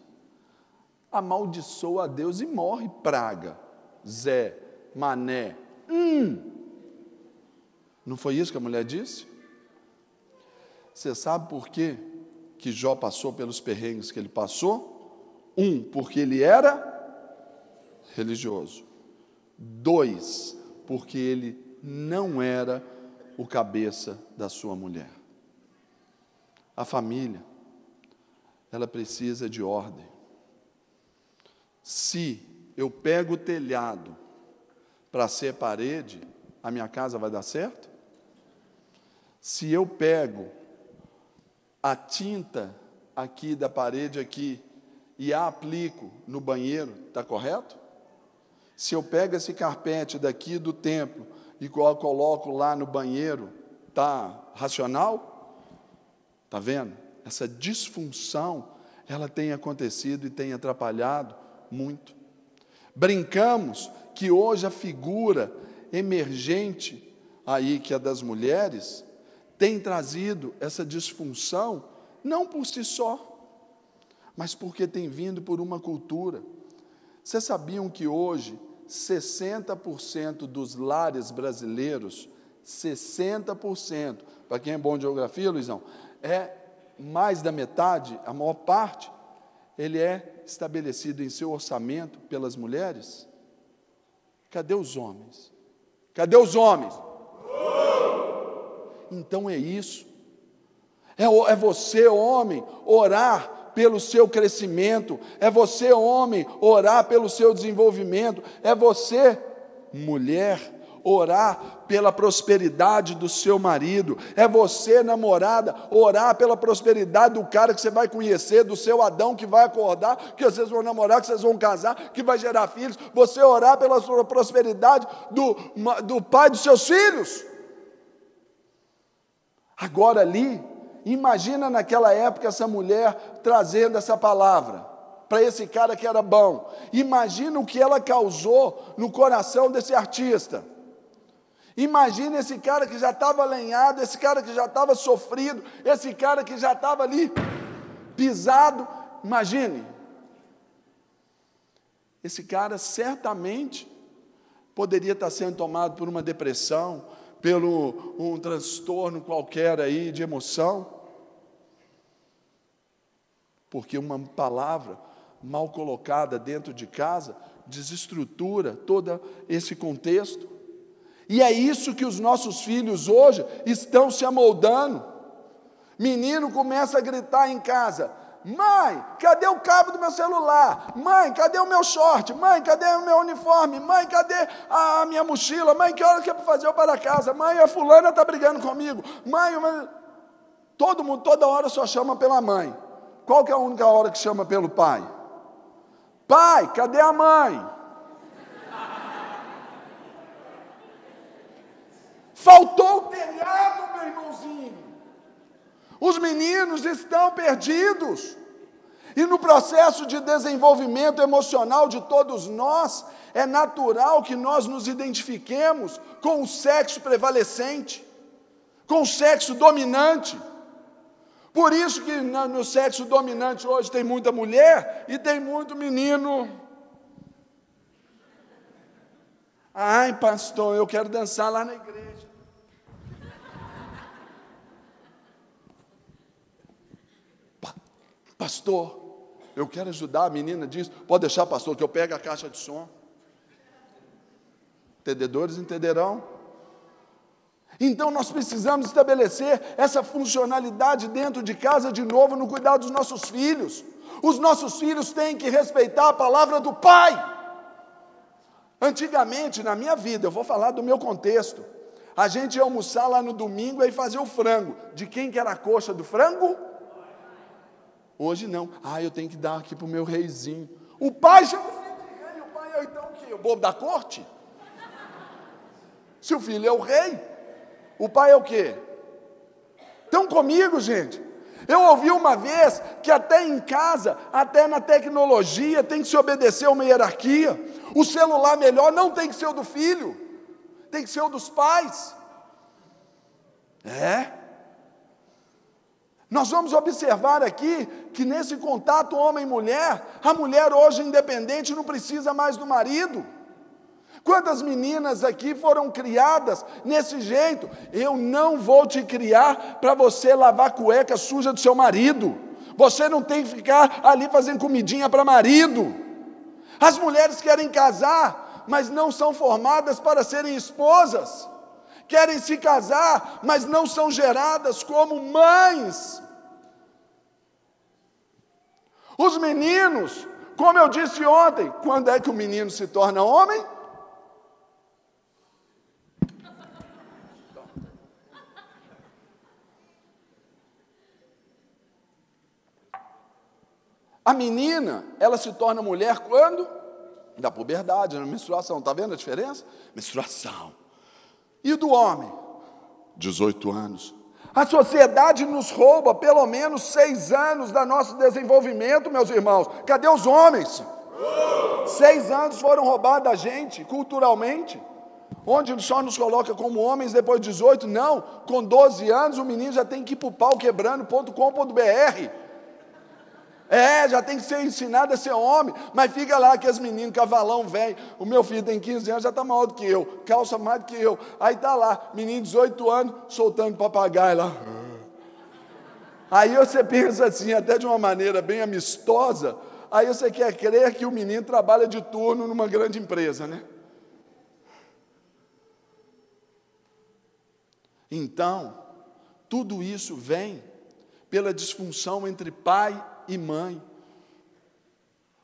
Amaldiçoa a Deus e morre, praga. Zé, Mané. Não foi isso que a mulher disse? Você sabe por quê que Jó passou pelos perrengues que ele passou? 1, porque ele era religioso. 2, porque ele não era o cabeça da sua mulher. A família, ela precisa de ordem. Se eu pego o telhado para ser parede, a minha casa vai dar certo? Se eu pego a tinta aqui da parede aqui e a aplico no banheiro, está correto? Se eu pego esse carpete daqui do templo e coloco lá no banheiro, está racional? Está vendo? Essa disfunção, ela tem acontecido e tem atrapalhado muito. Brincamos que hoje a figura emergente aí, que é das mulheres, tem trazido essa disfunção, não por si só, mas porque tem vindo por uma cultura. Vocês sabiam que hoje 60% dos lares brasileiros, 60%, para quem é bom de geografia, Luizão, é mais da metade, a maior parte, ele é estabelecido em seu orçamento pelas mulheres? Cadê os homens? Cadê os homens? Então é isso. É você, homem, orar pelo seu crescimento. É você, homem, orar pelo seu desenvolvimento. É você, mulher, orar pela prosperidade do seu marido. É você, namorada, orar pela prosperidade do cara que você vai conhecer, do seu Adão que vai acordar, que vocês vão namorar, que vocês vão casar, que vai gerar filhos. Você orar pela sua prosperidade do pai dos seus filhos. Agora ali, imagina naquela época essa mulher trazendo essa palavra para esse cara que era bom. Imagina o que ela causou no coração desse artista. Imagina esse cara que já estava alenhado, esse cara que já estava sofrido, esse cara que já estava ali pisado. Imagine. Esse cara certamente poderia estar sendo tomado por uma depressão, pelo um transtorno qualquer aí de emoção, porque uma palavra mal colocada dentro de casa desestrutura todo esse contexto. E é isso que os nossos filhos hoje estão se amoldando. Menino começa a gritar em casa: mãe, cadê o cabo do meu celular? Mãe, cadê o meu short? Mãe, cadê o meu uniforme? Mãe, cadê a minha mochila? Mãe, que hora que é para fazer eu para casa? Mãe, a fulana está brigando comigo. Mãe, todo mundo, toda hora só chama pela mãe. Qual que é a única hora que chama pelo pai? Pai, cadê a mãe? Faltou o telhado, meu irmãozinho. Os meninos estão perdidos. E no processo de desenvolvimento emocional de todos nós, é natural que nós nos identifiquemos com o sexo prevalecente, com o sexo dominante. Por isso que no sexo dominante hoje tem muita mulher e tem muito menino. Ai, pastor, eu quero dançar lá na igreja. Pastor, eu quero ajudar, a menina diz, pode deixar, pastor, que eu pego a caixa de som. Entendedores entenderão. Então nós precisamos estabelecer essa funcionalidade dentro de casa de novo, no cuidado dos nossos filhos. Os nossos filhos têm que respeitar a palavra do pai. Antigamente, na minha vida, eu vou falar do meu contexto, a gente ia almoçar lá no domingo e fazer o frango. De quem que era a coxa do frango? Hoje não. Eu tenho que dar aqui para o meu reizinho. O pai chama o filho de rei. O pai é então o quê? O bobo da corte? Se o filho é o rei, o pai é o quê? Estão comigo, gente? Eu ouvi uma vez que até em casa, até na tecnologia, tem que se obedecer a uma hierarquia. O celular melhor não tem que ser o do filho, tem que ser o dos pais. Nós vamos observar aqui que nesse contato homem-mulher, a mulher hoje independente não precisa mais do marido. Quantas meninas aqui foram criadas nesse jeito? Eu não vou te criar para você lavar a cueca suja do seu marido. Você não tem que ficar ali fazendo comidinha para marido. As mulheres querem casar, mas não são formadas para serem esposas. Querem se casar, mas não são geradas como mães. Os meninos, como eu disse ontem, quando é que o menino se torna homem? A menina, ela se torna mulher quando? Da puberdade, na menstruação. Está vendo a diferença? Menstruação. E do homem? 18 anos. A sociedade nos rouba pelo menos 6 anos do nosso desenvolvimento, meus irmãos. Cadê os homens? 6 anos foram roubados da gente, culturalmente, onde só nos coloca como homens depois de 18, não, com 12 anos o menino já tem que ir para o pauquebrando.com.br, já tem que ser ensinado a ser homem, mas fica lá que as meninas, cavalão velho, o meu filho tem 15 anos, já está maior do que eu, calça mais do que eu, aí está lá, menino de 18 anos, soltando papagaio lá, aí você pensa assim, até de uma maneira bem amistosa, aí você quer crer que o menino trabalha de turno numa grande empresa, né? Então, tudo isso vem pela disfunção entre pai e mãe.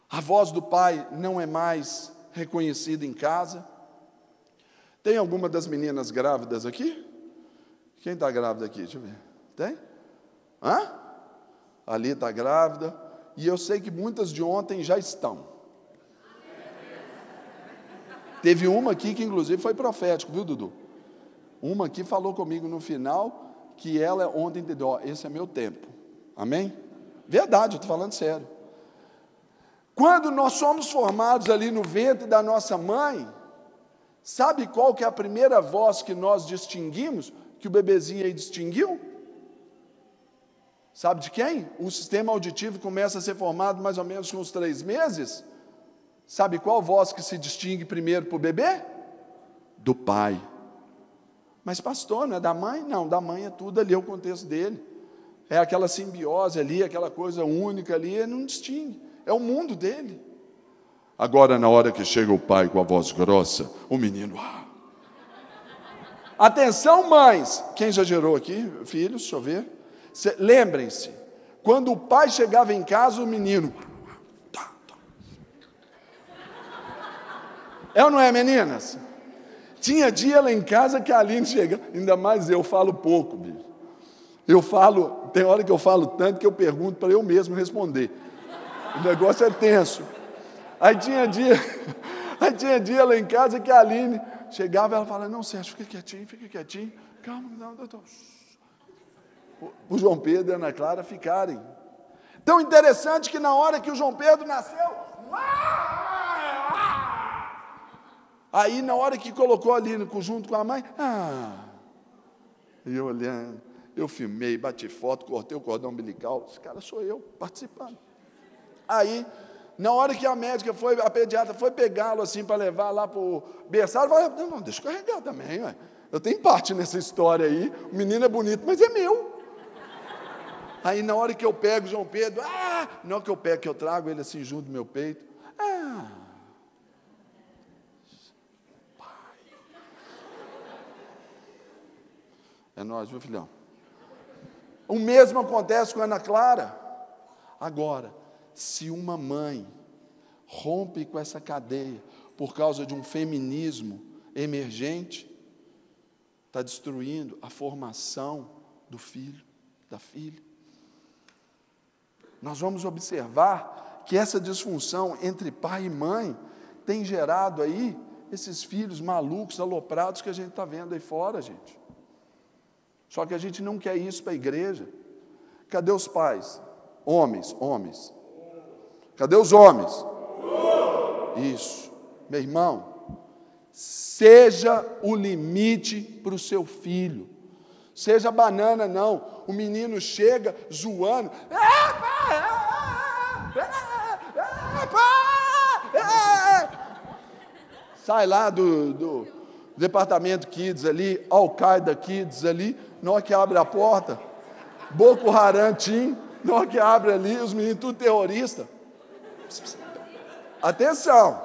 A voz do pai não é mais reconhecida em casa. Tem alguma das meninas grávidas aqui? Quem está grávida aqui? Deixa eu ver. Tem? Hã? Ali está grávida. E eu sei que muitas de ontem já estão. Teve uma aqui que inclusive foi profético, viu, Dudu? Uma aqui falou comigo no final que ela ontem entendeu, esse é meu tempo. Amém? Verdade, eu estou falando sério. Quando nós somos formados ali no ventre da nossa mãe, sabe qual que é a primeira voz que nós distinguimos, que o bebezinho aí distinguiu? Sabe de quem? O sistema auditivo começa a ser formado mais ou menos com uns 3 meses. Sabe qual voz que se distingue primeiro para o bebê? Do pai. Mas pastor, não é da mãe? Não, da mãe é tudo ali, é o contexto dele. É aquela simbiose ali, aquela coisa única ali, ele não distingue. É o mundo dele. Agora, na hora que chega o pai com a voz grossa, o menino... Atenção, mães! Quem já gerou aqui? Filhos, deixa eu ver. Lembrem-se, quando o pai chegava em casa, o menino... É ou não é, meninas? Tinha dia lá em casa que a Aline chega, ainda mais eu falo pouco, bicho. Eu falo, tem hora que eu falo tanto que eu pergunto para eu mesmo responder. O negócio é tenso. Aí tinha dia lá em casa que a Aline chegava e ela falava, não, Sérgio, fica quietinho. Calma, não, doutor. O João Pedro e a Ana Clara ficarem. Tão interessante que na hora que o João Pedro nasceu, aí na hora que colocou ali junto com a mãe, e eu olhando, eu filmei, bati foto, cortei o cordão umbilical, esse cara sou eu, participando. Aí, na hora que a médica foi, a pediatra foi pegá-lo assim para levar lá para o berçário, eu falei, não, deixa eu carregar também, ué. Eu tenho parte nessa história aí, o menino é bonito, mas é meu. Aí na hora que eu pego o João Pedro, na hora que eu pego, que eu trago ele assim junto do meu peito, pai. É nóis, viu, filhão? O mesmo acontece com a Ana Clara. Agora, se uma mãe rompe com essa cadeia por causa de um feminismo emergente, está destruindo a formação do filho, da filha. Nós vamos observar que essa disfunção entre pai e mãe tem gerado aí esses filhos malucos, aloprados que a gente está vendo aí fora, gente. Só que a gente não quer isso para a igreja. Cadê os pais? Homens. Cadê os homens? Isso. Meu irmão, seja o limite para o seu filho. Seja banana, não. O menino chega zoando. Sai lá do departamento Kids ali, Al-Qaeda Kids ali, na hora que abre a porta, Boko Haram Team, na hora que abre ali, os meninos tudo terroristas. Atenção!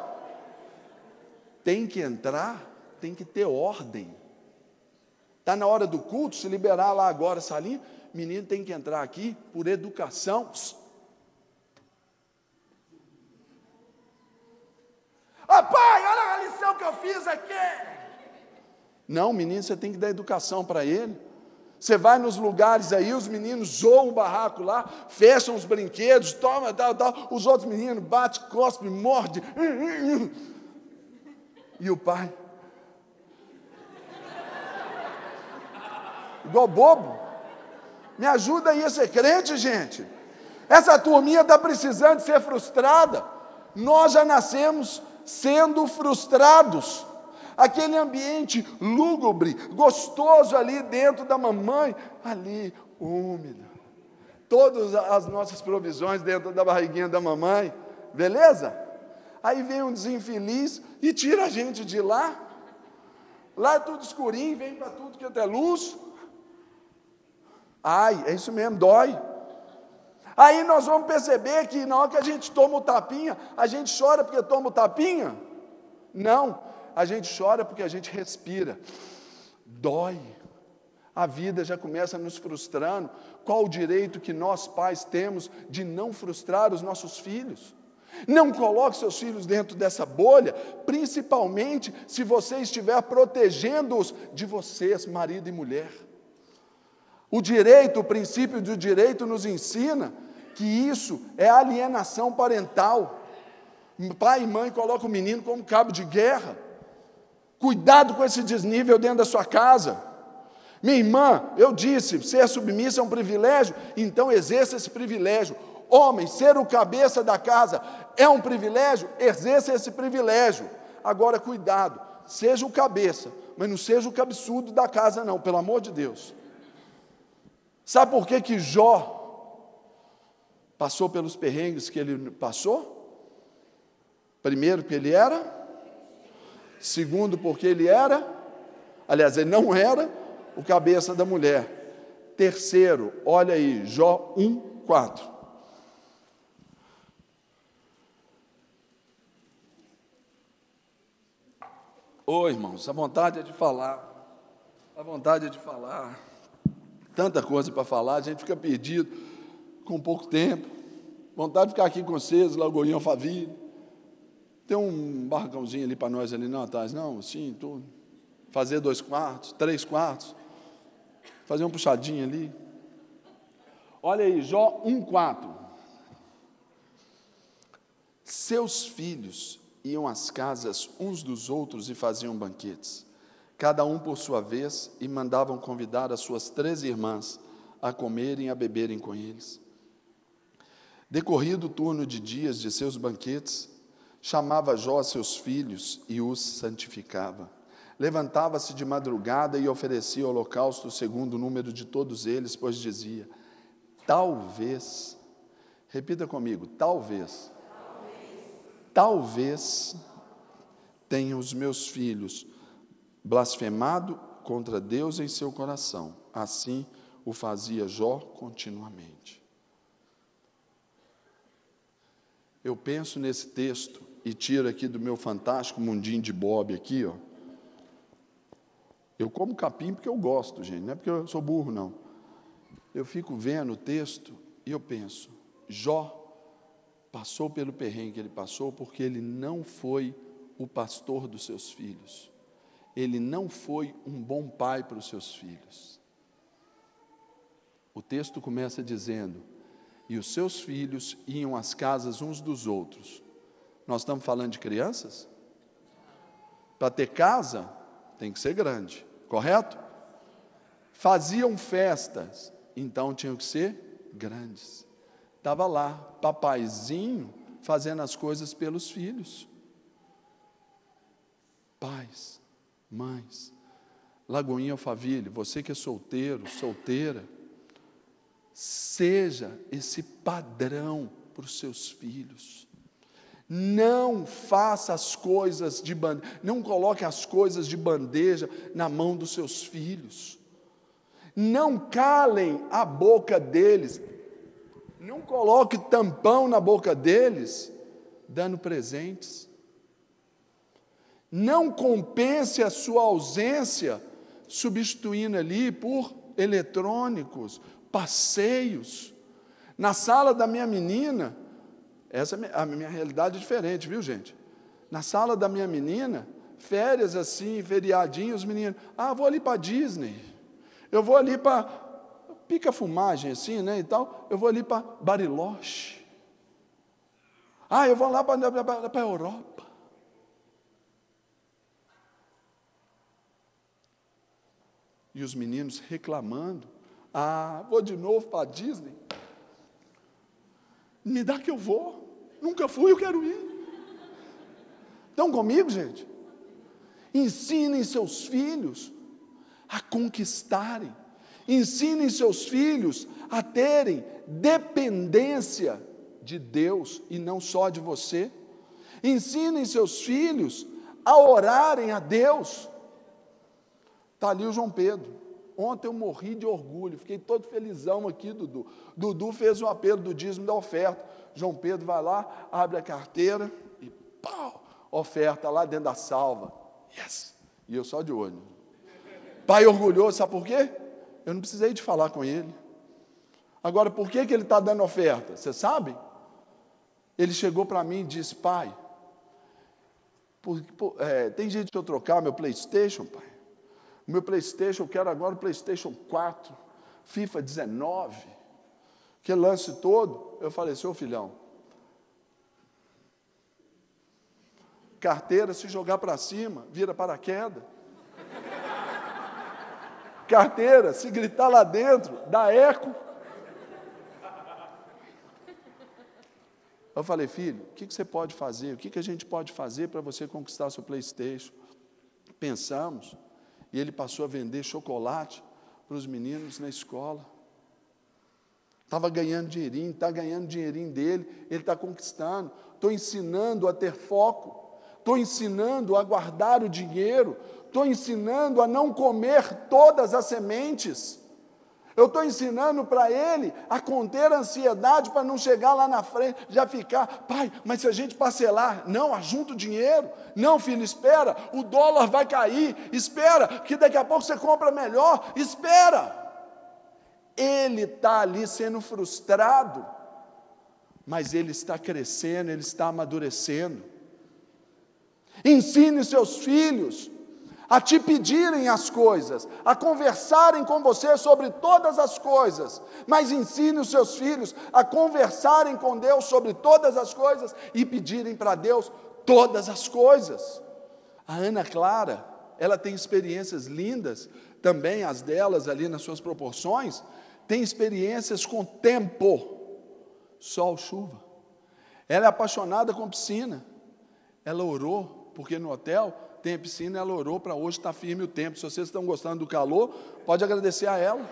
Tem que entrar, tem que ter ordem. Está na hora do culto, se liberar lá agora essa linha, menino tem que entrar aqui por educação. Pai, olha a lição que eu fiz aqui. Não, menino, você tem que dar educação para ele. Você vai nos lugares aí, os meninos zoam o barraco lá, fecham os brinquedos, toma, tal. Os outros meninos batem, cospem, mordem. E o pai... igual bobo. Me ajuda aí a ser crente, gente. Essa turminha está precisando de ser frustrada. Nós já nascemos sendo frustrados. Aquele ambiente lúgubre, gostoso ali dentro da mamãe, ali, úmido. Todas as nossas provisões dentro da barriguinha da mamãe, beleza? Aí vem um desinfeliz e tira a gente de lá. Lá é tudo escurinho, vem para tudo que é luz. Ai, é isso mesmo, dói. Aí nós vamos perceber que na hora que a gente toma o tapinha, a gente chora porque toma o tapinha? Não, a gente chora porque a gente respira. Dói. A vida já começa nos frustrando. Qual o direito que nós pais temos de não frustrar os nossos filhos? Não coloque seus filhos dentro dessa bolha, principalmente se você estiver protegendo-os de vocês, marido e mulher. O direito, o princípio do direito nos ensina que isso é alienação parental. Pai e mãe colocam o menino como cabo de guerra. Cuidado com esse desnível dentro da sua casa. Minha irmã, eu disse, ser submissa é um privilégio, então exerça esse privilégio. Homem, ser o cabeça da casa é um privilégio, exerça esse privilégio. Agora, cuidado, seja o cabeça, mas não seja o cabeçudo da casa não, pelo amor de Deus. Sabe por que Jó passou pelos perrengues que ele passou? Primeiro, porque ele era. Segundo, porque ele era. Aliás, ele não era o cabeça da mulher. Terceiro, olha aí, Jó 1:4. Ô, irmãos, a vontade é de falar. A vontade é de falar. Tanta coisa para falar, a gente fica perdido com pouco tempo. Vontade de ficar aqui com vocês, Lagoinha Alphaville. Tem um barracãozinho ali para nós ali não atrás, não? Sim, tudo. Fazer 2 quartos, 3 quartos. Fazer um puxadinho ali. Olha aí, Jó 1:4. Seus filhos iam às casas uns dos outros e faziam banquetes, cada um por sua vez, e mandavam convidar as suas 13 irmãs a comerem e a beberem com eles. Decorrido o turno de dias de seus banquetes, chamava Jó seus filhos e os santificava. Levantava-se de madrugada e oferecia holocausto segundo o número de todos eles, pois dizia: talvez, repita comigo, talvez tenham os meus filhos blasfemado contra Deus em seu coração. Assim o fazia Jó continuamente. Eu penso nesse texto e tiro aqui do meu fantástico mundinho de Bob aqui, ó. Eu como capim porque eu gosto, gente, não é porque eu sou burro, não. Eu fico vendo o texto e eu penso, Jó passou pelo perrengue que ele passou porque ele não foi o pastor dos seus filhos. Ele não foi um bom pai para os seus filhos. O texto começa dizendo: e os seus filhos iam às casas uns dos outros. Nós estamos falando de crianças? Para ter casa, tem que ser grande, correto? Faziam festas, então tinham que ser grandes. Estava lá, papaizinho, fazendo as coisas pelos filhos. Pais, mães, Lagoinha Alphaville, você que é solteiro, solteira, seja esse padrão para os seus filhos. Não faça as coisas de bandeja, não coloque as coisas de bandeja na mão dos seus filhos. Não calem a boca deles. Não coloque tampão na boca deles, dando presentes. Não compense a sua ausência, substituindo ali por eletrônicos, passeios. Na sala da minha menina, essa a minha realidade é diferente, viu, gente? Na sala da minha menina, férias assim, feriadinhos, os meninos, vou ali para Disney, eu vou ali para pica-fumagem assim, né, e tal, eu vou ali para Bariloche, eu vou lá para a Europa. E os meninos reclamando, vou de novo para a Disney, me dá que eu vou, nunca fui, eu quero ir. Estão comigo, gente? Ensinem seus filhos a conquistarem. Ensinem seus filhos a terem dependência de Deus e não só de você. Ensinem seus filhos a orarem a Deus. Está ali o João Pedro. Ontem eu morri de orgulho, fiquei todo felizão aqui, Dudu. Dudu fez um apelo do dízimo da oferta. João Pedro vai lá, abre a carteira e pau, oferta lá dentro da salva. Yes! E eu só de olho. Pai orgulhoso, sabe por quê? Eu não precisei de falar com ele. Agora, por que ele está dando oferta? Você sabe? Ele chegou para mim e disse, pai, tem jeito de eu trocar meu PlayStation, pai? O meu PlayStation, eu quero agora o PlayStation 4, FIFA 19, que lance todo. Eu falei, seu filhão, carteira, se jogar para cima, vira paraquedas. Carteira, se gritar lá dentro, dá eco. Eu falei, filho, o que você pode fazer? O que a gente pode fazer para você conquistar seu PlayStation? Pensamos, e ele passou a vender chocolate para os meninos na escola. Estava ganhando dinheirinho, está ganhando dinheirinho dele, ele está conquistando. Estou ensinando a ter foco, estou ensinando a guardar o dinheiro, estou ensinando a não comer todas as sementes. Eu estou ensinando para ele a conter a ansiedade para não chegar lá na frente, já ficar, pai, mas se a gente parcelar, não, ajunta o dinheiro, não, filho, espera, o dólar vai cair, espera, que daqui a pouco você compra melhor, espera. Ele está ali sendo frustrado, mas ele está crescendo, ele está amadurecendo. Ensine seus filhos a te pedirem as coisas, a conversarem com você sobre todas as coisas, mas ensine os seus filhos a conversarem com Deus sobre todas as coisas e pedirem para Deus todas as coisas. A Ana Clara, ela tem experiências lindas, também as delas ali nas suas proporções, tem experiências com tempo, sol, chuva. Ela é apaixonada com piscina, ela orou, porque no hotel tem a piscina, ela orou para hoje estar firme o tempo. Se vocês estão gostando do calor, pode agradecer a ela.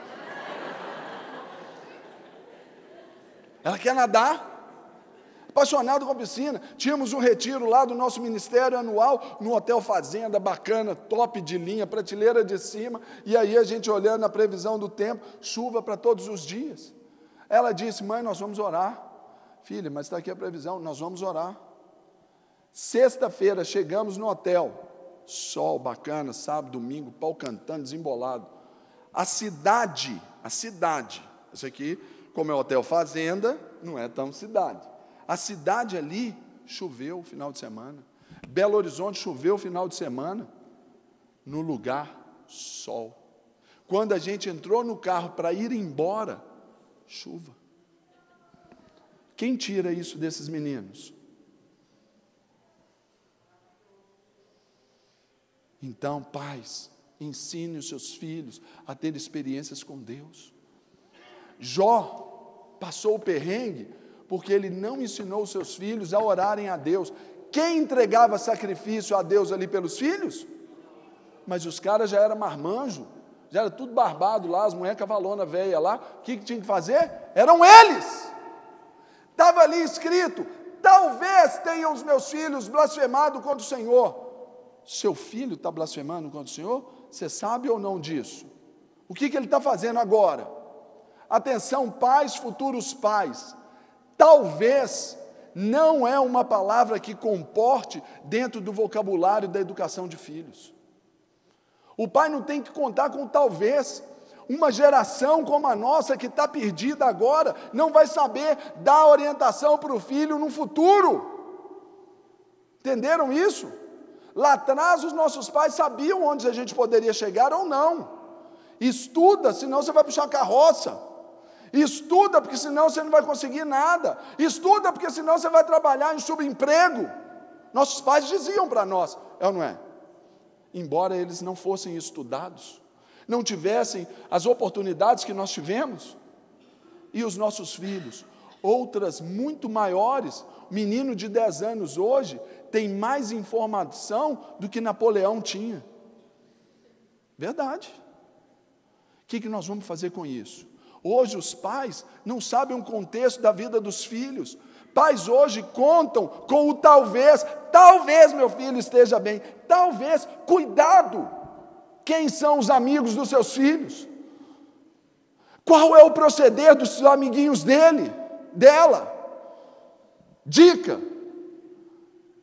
Ela quer nadar, apaixonada com piscina. Tínhamos um retiro lá do nosso ministério anual, no Hotel Fazenda, bacana, top de linha, prateleira de cima, e aí a gente olhando a previsão do tempo, chuva para todos os dias. Ela disse, mãe, nós vamos orar. Filha, mas está aqui a previsão, nós vamos orar. Sexta-feira, chegamos no hotel, sol bacana, sábado, domingo, pau cantando, desembolado. A cidade, isso aqui, como é hotel fazenda, não é tão cidade. A cidade ali, choveu o final de semana. Belo Horizonte choveu o final de semana. No lugar, sol. Quando a gente entrou no carro para ir embora, chuva. Quem tira isso desses meninos? Então, pais, ensine os seus filhos a ter experiências com Deus. Jó passou o perrengue porque ele não ensinou os seus filhos a orarem a Deus. Quem entregava sacrifício a Deus ali pelos filhos? Mas os caras já eram marmanjo, já era tudo barbado lá, as mulheres cavalona velha lá, o que tinha que fazer? Eram eles. Estava ali escrito, talvez tenham os meus filhos blasfemado contra o Senhor. Seu filho está blasfemando contra o Senhor? Você sabe ou não disso? O que ele está fazendo agora? Atenção, pais, futuros pais. Talvez não é uma palavra que comporte dentro do vocabulário da educação de filhos. O pai não tem que contar com talvez. Uma geração como a nossa, que está perdida agora, não vai saber dar orientação para o filho no futuro. Entenderam isso? Lá atrás, os nossos pais sabiam onde a gente poderia chegar ou não. Estuda, senão você vai puxar carroça. Estuda, porque senão você não vai conseguir nada. Estuda, porque senão você vai trabalhar em subemprego. Nossos pais diziam para nós, é ou não é? Embora eles não fossem estudados, não tivessem as oportunidades que nós tivemos. E os nossos filhos, outras muito maiores, menino de 10 anos hoje, tem mais informação do que Napoleão tinha. Verdade. O que nós vamos fazer com isso? Hoje os pais não sabem o contexto da vida dos filhos. Pais hoje contam com o talvez meu filho esteja bem, talvez, cuidado, quem são os amigos dos seus filhos? Qual é o proceder dos amiguinhos dela? Dica,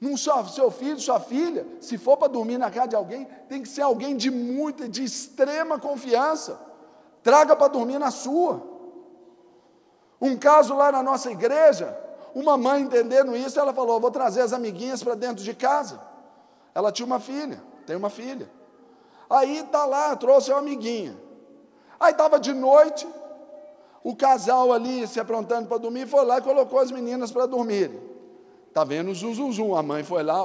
não só seu filho, sua filha, se for para dormir na casa de alguém, tem que ser alguém de extrema confiança, traga para dormir na sua. Um caso lá na nossa igreja, uma mãe entendendo isso, ela falou, vou trazer as amiguinhas para dentro de casa. Ela tinha uma filha, tem uma filha. Aí está lá, trouxe uma amiguinha. Aí estava de noite, o casal ali se aprontando para dormir, foi lá e colocou as meninas para dormirem. Está vendo o zum. A mãe foi lá,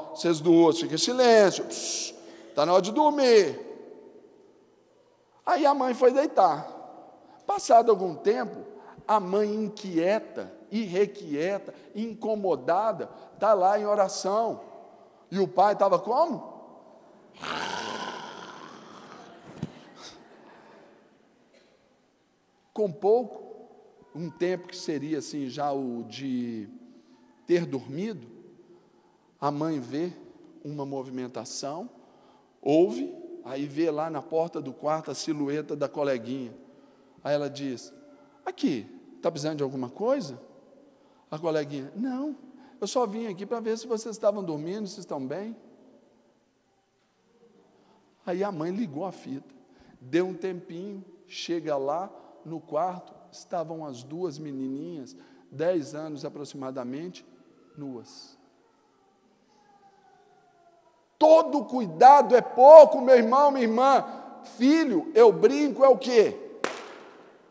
vocês duas, fiquem em silêncio, está na hora de dormir. Aí a mãe foi deitar. Passado algum tempo, a mãe inquieta, irrequieta, incomodada, está lá em oração. E o pai estava como? Com um tempo que seria assim já o de ter dormido, a mãe vê uma movimentação, ouve, aí vê lá na porta do quarto a silhueta da coleguinha. Aí ela diz, aqui, está precisando de alguma coisa? A coleguinha, não, eu só vim aqui para ver se vocês estavam dormindo, se estão bem. Aí a mãe ligou a fita, deu um tempinho, chega lá no quarto, estavam as duas menininhas, 10 anos aproximadamente, nuas. Todo cuidado é pouco, meu irmão, minha irmã. Filho, eu brinco, é o quê?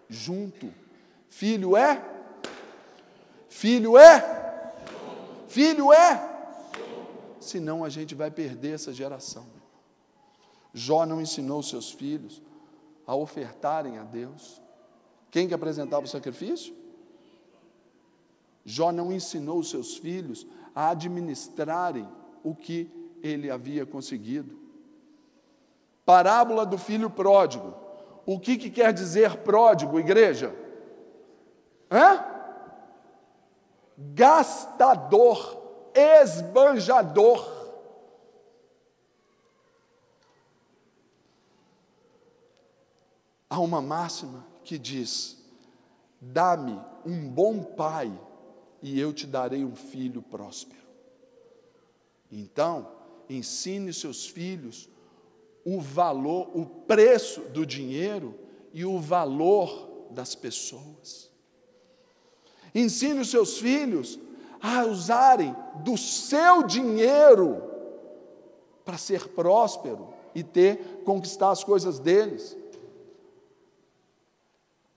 Junto. Filho é? Senão a gente vai perder essa geração. Jó não ensinou seus filhos a ofertarem a Deus. Quem que apresentava o sacrifício? Jó não ensinou os seus filhos a administrarem o que ele havia conseguido. Parábola do filho pródigo. O que quer dizer pródigo, igreja? Gastador, esbanjador. Há uma máxima que diz, dá-me um bom pai e eu te darei um filho próspero. Então, ensine seus filhos o valor, o preço do dinheiro e o valor das pessoas. Ensine os seus filhos a usarem do seu dinheiro para ser próspero e conquistar as coisas deles.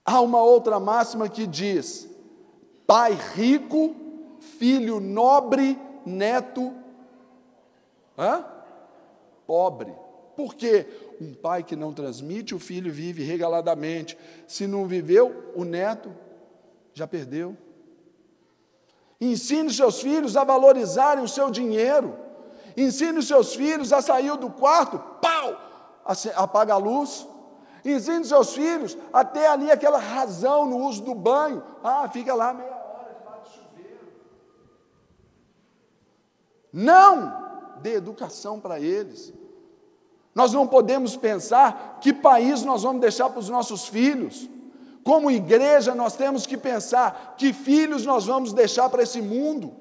Há uma outra máxima que diz, pai rico, filho nobre, neto pobre. Por quê? Um pai que não transmite, o filho vive regaladamente. Se não viveu, o neto já perdeu. Ensine os seus filhos a valorizarem o seu dinheiro. Ensine os seus filhos a sair do quarto, apaga a luz. Ensine os seus filhos a ter ali aquela razão no uso do banho. Fica lá meia hora debaixo do chuveiro. Não! Dê educação para eles. Nós não podemos pensar que país nós vamos deixar para os nossos filhos. Como igreja, nós temos que pensar que filhos nós vamos deixar para esse mundo.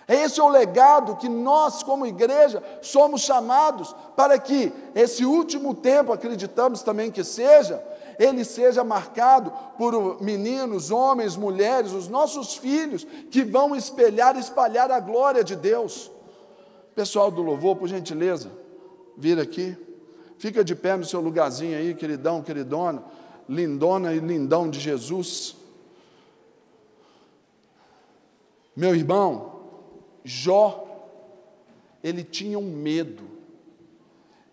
Esse é o legado que nós, como igreja, somos chamados para que esse último tempo, acreditamos também que seja, ele seja marcado por meninos, homens, mulheres, os nossos filhos, que vão espalhar a glória de Deus. Pessoal do louvor, por gentileza, vira aqui, fica de pé no seu lugarzinho aí, queridão, queridona, lindona e lindão de Jesus. Meu irmão, Jó, ele tinha um medo.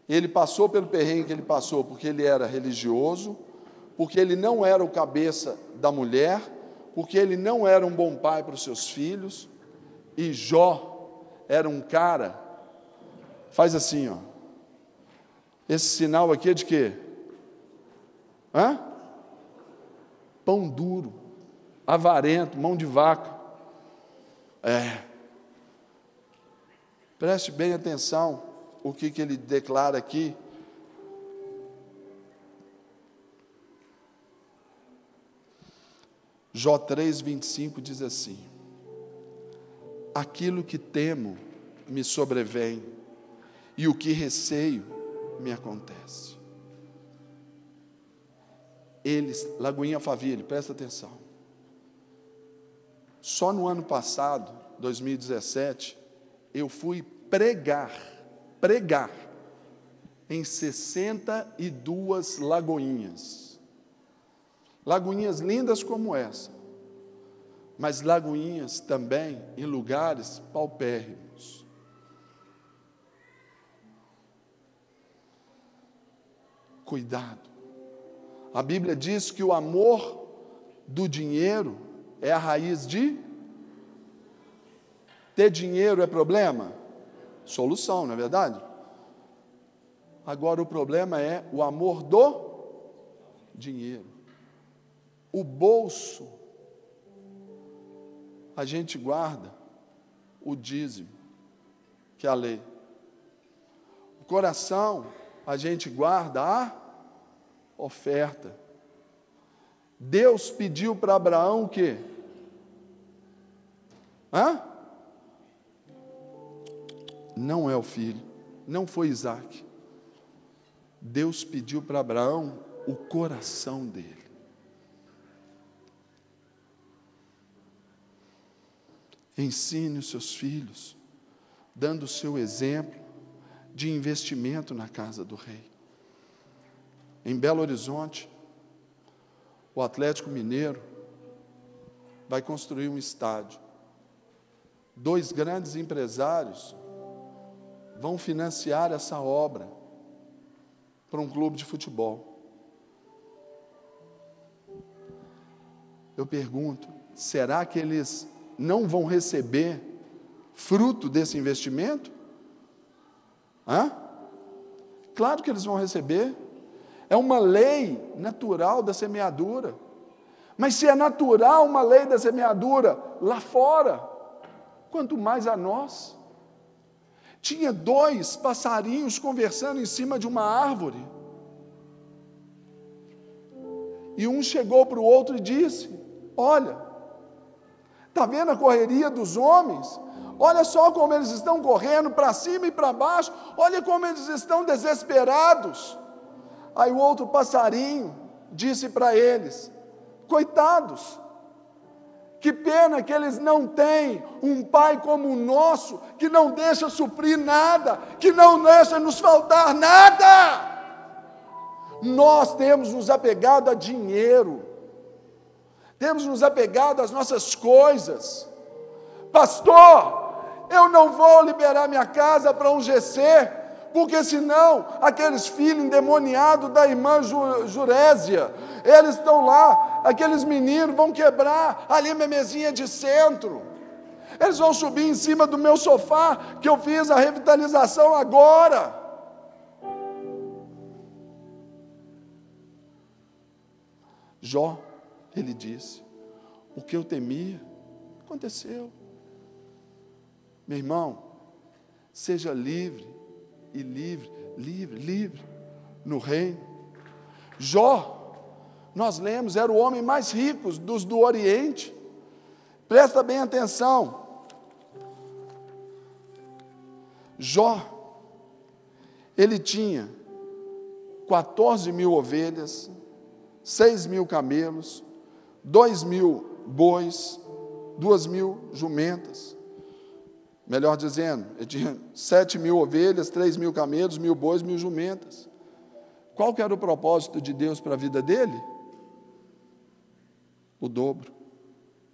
Ele passou pelo perrengue que ele passou porque ele era religioso, porque ele não era o cabeça da mulher, porque ele não era um bom pai para os seus filhos. E Jó, era um cara, faz assim, ó. Esse sinal aqui é de quê? Hã? Pão duro, avarento, mão de vaca. Preste bem atenção o que ele declara aqui. Jó 3:25 diz assim: aquilo que temo me sobrevém, e o que receio me acontece. Lagoinha Alphaville, presta atenção. Só no ano passado, 2017, eu fui pregar em 62 lagoinhas. Lagoinhas lindas como essa, mas lagoinhas também em lugares paupérrimos. Cuidado. A Bíblia diz que o amor do dinheiro é a raiz de... Ter dinheiro é problema? Solução, não é verdade? Agora o problema é o amor do dinheiro. O bolso, a gente guarda o dízimo, que é a lei. O coração, a gente guarda a oferta. Deus pediu para Abraão o quê? Não é o filho, não foi Isaac. Deus pediu para Abraão o coração dele. Ensine os seus filhos, dando o seu exemplo de investimento na casa do rei. Em Belo Horizonte, o Atlético Mineiro vai construir um estádio. 2 grandes empresários vão financiar essa obra para um clube de futebol. Eu pergunto, será que eles não vão receber fruto desse investimento? Claro que eles vão receber. É uma lei natural da semeadura. Mas se é natural uma lei da semeadura lá fora, quanto mais a nós. Tinha 2 passarinhos conversando em cima de uma árvore. E um chegou para o outro e disse: olha, está vendo a correria dos homens? Olha só como eles estão correndo para cima e para baixo. Olha como eles estão desesperados. Aí o outro passarinho disse para eles: coitados, que pena que eles não têm um pai como o nosso, que não deixa suprir nada, que não deixa nos faltar nada. Nós temos nos apegado a dinheiro, temos nos apegado às nossas coisas. Pastor, eu não vou liberar minha casa para um GC, porque senão aqueles filhos endemoniados da irmã Jurésia, eles estão lá, aqueles meninos vão quebrar ali minha mesinha de centro, eles vão subir em cima do meu sofá, que eu fiz a revitalização agora. Jó, ele disse: o que eu temia, aconteceu. Meu irmão, seja livre, e livre no reino. Jó, nós lemos, era o homem mais rico dos do Oriente. Presta bem atenção. Jó, ele tinha 14.000 ovelhas, 6.000 camelos, 2.000 bois, 2.000 jumentas. Melhor dizendo, ele tinha 7.000 ovelhas, 3.000 camelos, 1.000 bois, 1.000 jumentas. Qual que era o propósito de Deus para a vida dele? O dobro.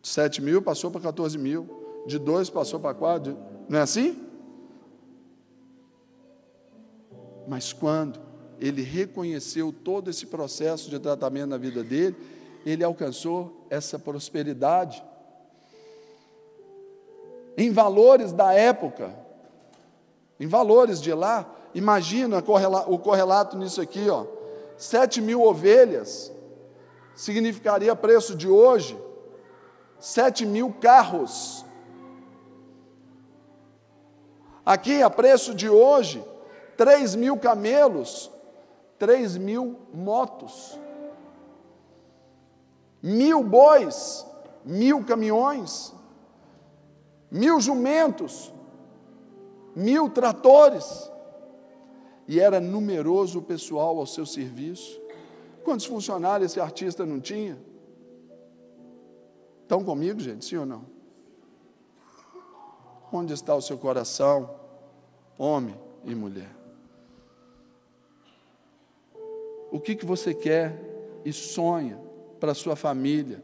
De 7.000 passou para 14.000, de 2 passou para 4, não é assim? Mas quando ele reconheceu todo esse processo de tratamento na vida dele, ele alcançou essa prosperidade. em valores da época, em valores de lá, imagina o correlato nisso aqui, ó, 7.000 ovelhas, significaria preço de hoje, 7.000 carros. Aqui, a preço de hoje, 3.000 camelos, 3.000 motos, 1.000 bois, 1.000 caminhões, 1.000 jumentos, 1.000 tratores, e era numeroso o pessoal ao seu serviço. Quantos funcionários esse artista não tinha? Estão comigo, gente, sim ou não? Onde está o seu coração, homem e mulher? O que você quer e sonha para a sua família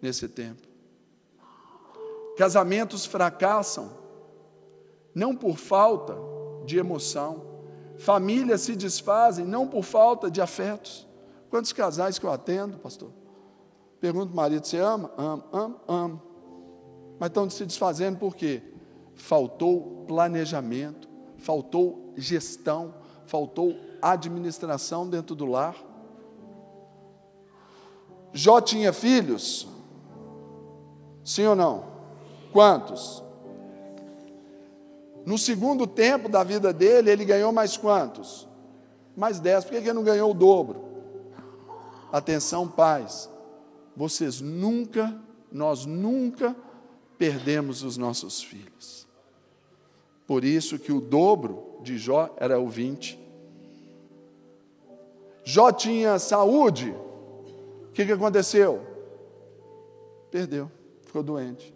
nesse tempo? Casamentos fracassam, não por falta de emoção. Famílias se desfazem, não por falta de afetos. Quantos casais que eu atendo, pastor? Pergunto ao marido, você ama? Amo. Mas estão se desfazendo por quê? Faltou planejamento, faltou gestão, faltou administração dentro do lar. Jó tinha filhos? Sim ou não? Quantos? No segundo tempo da vida dele, ele ganhou mais quantos? Mais 10. Por que ele não ganhou o dobro? Atenção, pais. Nós nunca perdemos os nossos filhos. Por isso que o dobro de Jó era o 20. Jó tinha saúde. O que aconteceu? Perdeu, ficou doente.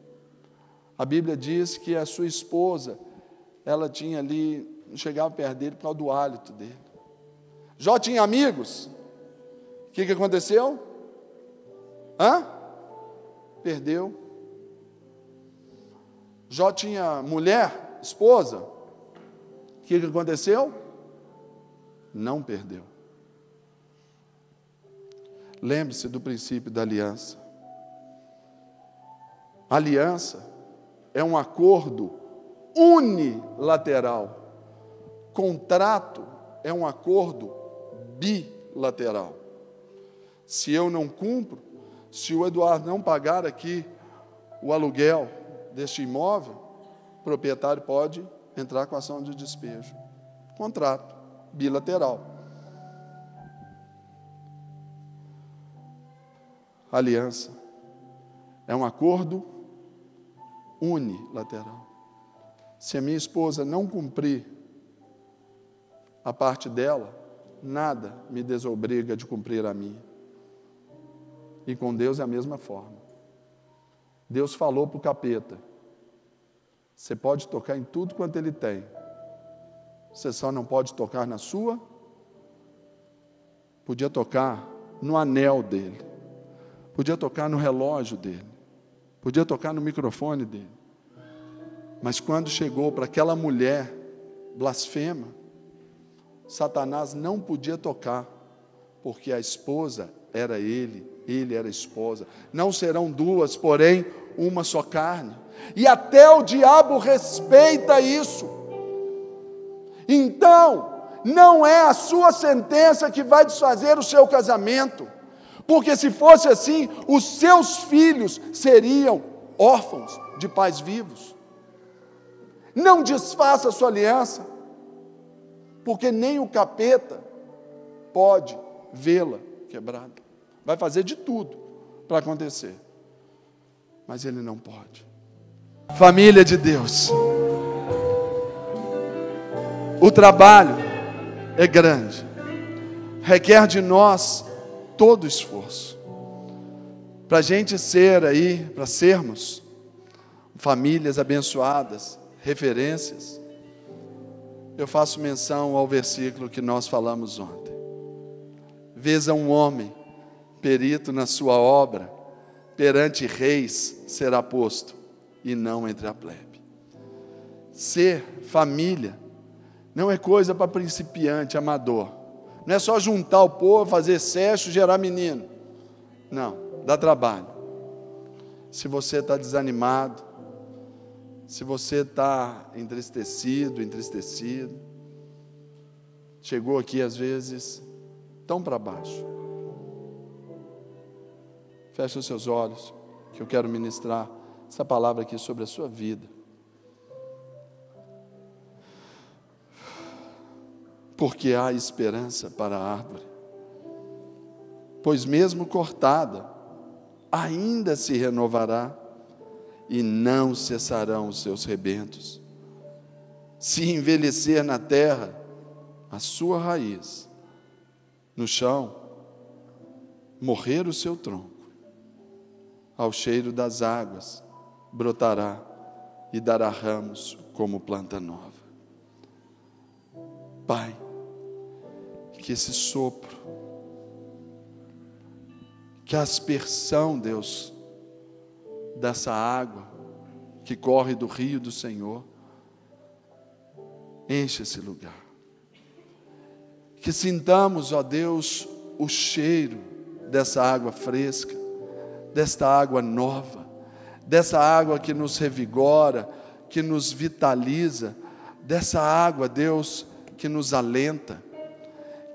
A Bíblia diz que a sua esposa, ela tinha ali, não chegava perto dele por causa do hálito dele. Jó tinha amigos. O que aconteceu? Perdeu. Jó tinha mulher, esposa. O que aconteceu? Não perdeu. Lembre-se do princípio da aliança. Aliança é um acordo unilateral. Contrato é um acordo bilateral. Se eu não cumpro, se o Eduardo não pagar aqui o aluguel deste imóvel, o proprietário pode entrar com ação de despejo. Contrato bilateral. Aliança é um acordo unilateral. Se a minha esposa não cumprir a parte dela, nada me desobriga de cumprir a minha. E com Deus é a mesma forma. Deus falou para o capeta: você pode tocar em tudo quanto ele tem, você só não pode tocar na sua. Podia tocar no anel dele, podia tocar no relógio dele, podia tocar no microfone dele, mas quando chegou para aquela mulher blasfema, Satanás não podia tocar, porque a esposa era ele era a esposa. Não serão duas, porém uma só carne. E até o diabo respeita isso. Então, não é a sua sentença que vai desfazer o seu casamento, porque se fosse assim, os seus filhos seriam órfãos de pais vivos. Não desfaça a sua aliança, porque nem o capeta pode vê-la quebrada. Vai fazer de tudo para acontecer, mas ele não pode. Família de Deus, o trabalho é grande, requer de nós todo esforço, para a gente ser aí, para sermos famílias abençoadas, referências. Eu faço menção ao versículo que nós falamos ontem. Vês a um homem perito na sua obra, perante reis será posto, e não entre a plebe. Ser família não é coisa para principiante, amador. Não é só juntar o povo, fazer sexo, gerar menino. Não, dá trabalho. Se você está desanimado, Se você está entristecido, chegou aqui às vezes tão para baixo, feche os seus olhos, que eu quero ministrar essa palavra aqui sobre a sua vida. Porque há esperança para a árvore, pois mesmo cortada, ainda se renovará, e não cessarão os seus rebentos. Se envelhecer na terra a sua raiz, no chão morrer o seu tronco, ao cheiro das águas brotará e dará ramos como planta nova. Pai, que esse sopro, que a aspersão, Deus, dessa água que corre do rio do Senhor, enche esse lugar. Que sintamos, ó Deus, o cheiro dessa água fresca, desta água nova, dessa água que nos revigora, que nos vitaliza, dessa água, Deus, que nos alenta.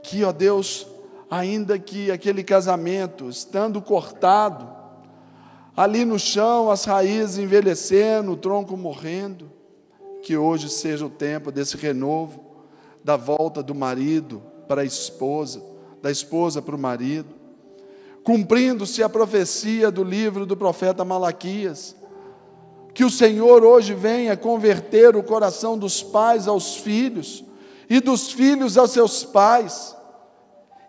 Que, ó Deus, ainda que aquele casamento, estando cortado, ali no chão, as raízes envelhecendo, o tronco morrendo, que hoje seja o tempo desse renovo, da volta do marido para a esposa, da esposa para o marido, cumprindo-se a profecia do livro do profeta Malaquias, que o Senhor hoje venha converter o coração dos pais aos filhos, e dos filhos aos seus pais,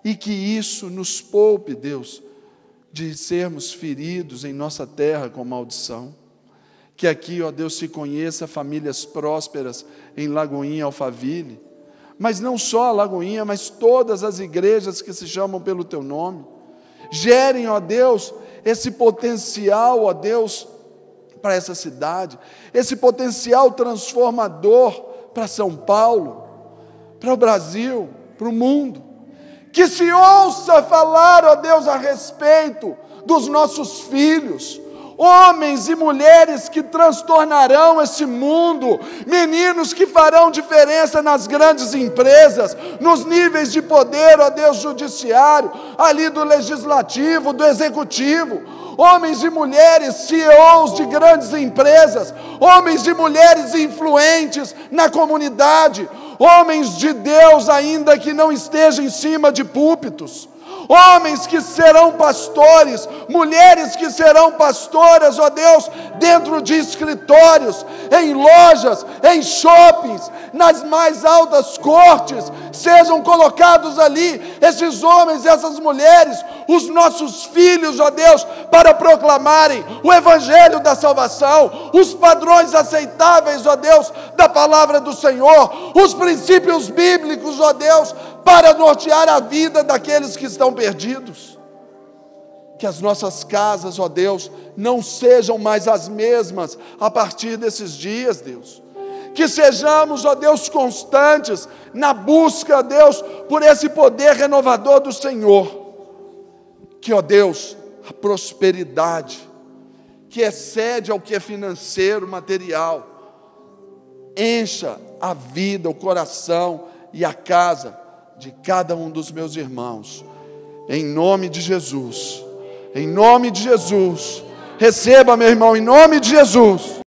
e que isso nos poupe, Deus, de sermos feridos em nossa terra com maldição. Que aqui, ó Deus, se conheça famílias prósperas em Lagoinha, Alphaville, mas não só a Lagoinha, mas todas as igrejas que se chamam pelo Teu nome, gerem, ó Deus, esse potencial, ó Deus, para essa cidade, esse potencial transformador para São Paulo, para o Brasil, para o mundo. Que se ouça falar, ó Deus, a respeito dos nossos filhos, homens e mulheres que transtornarão esse mundo, meninos que farão diferença nas grandes empresas, nos níveis de poder, ó Deus, judiciário, ali do legislativo, do executivo, homens e mulheres CEOs de grandes empresas, homens e mulheres influentes na comunidade, homens de Deus ainda que não estejam em cima de púlpitos, homens que serão pastores, mulheres que serão pastoras, ó Deus, dentro de escritórios, em lojas, em shoppings, nas mais altas cortes, sejam colocados ali, esses homens e essas mulheres, os nossos filhos, ó Deus, para proclamarem o evangelho da salvação, os padrões aceitáveis, ó Deus, da palavra do Senhor, os princípios bíblicos, ó Deus, para nortear a vida daqueles que estão perdidos. Que as nossas casas, ó Deus, não sejam mais as mesmas a partir desses dias, Deus. Que sejamos, ó Deus, constantes na busca, ó Deus, por esse poder renovador do Senhor. Que, ó Deus, a prosperidade, que excede ao que é financeiro, material, encha a vida, o coração e a casa de cada um dos meus irmãos, em nome de Jesus, receba, meu irmão, em nome de Jesus.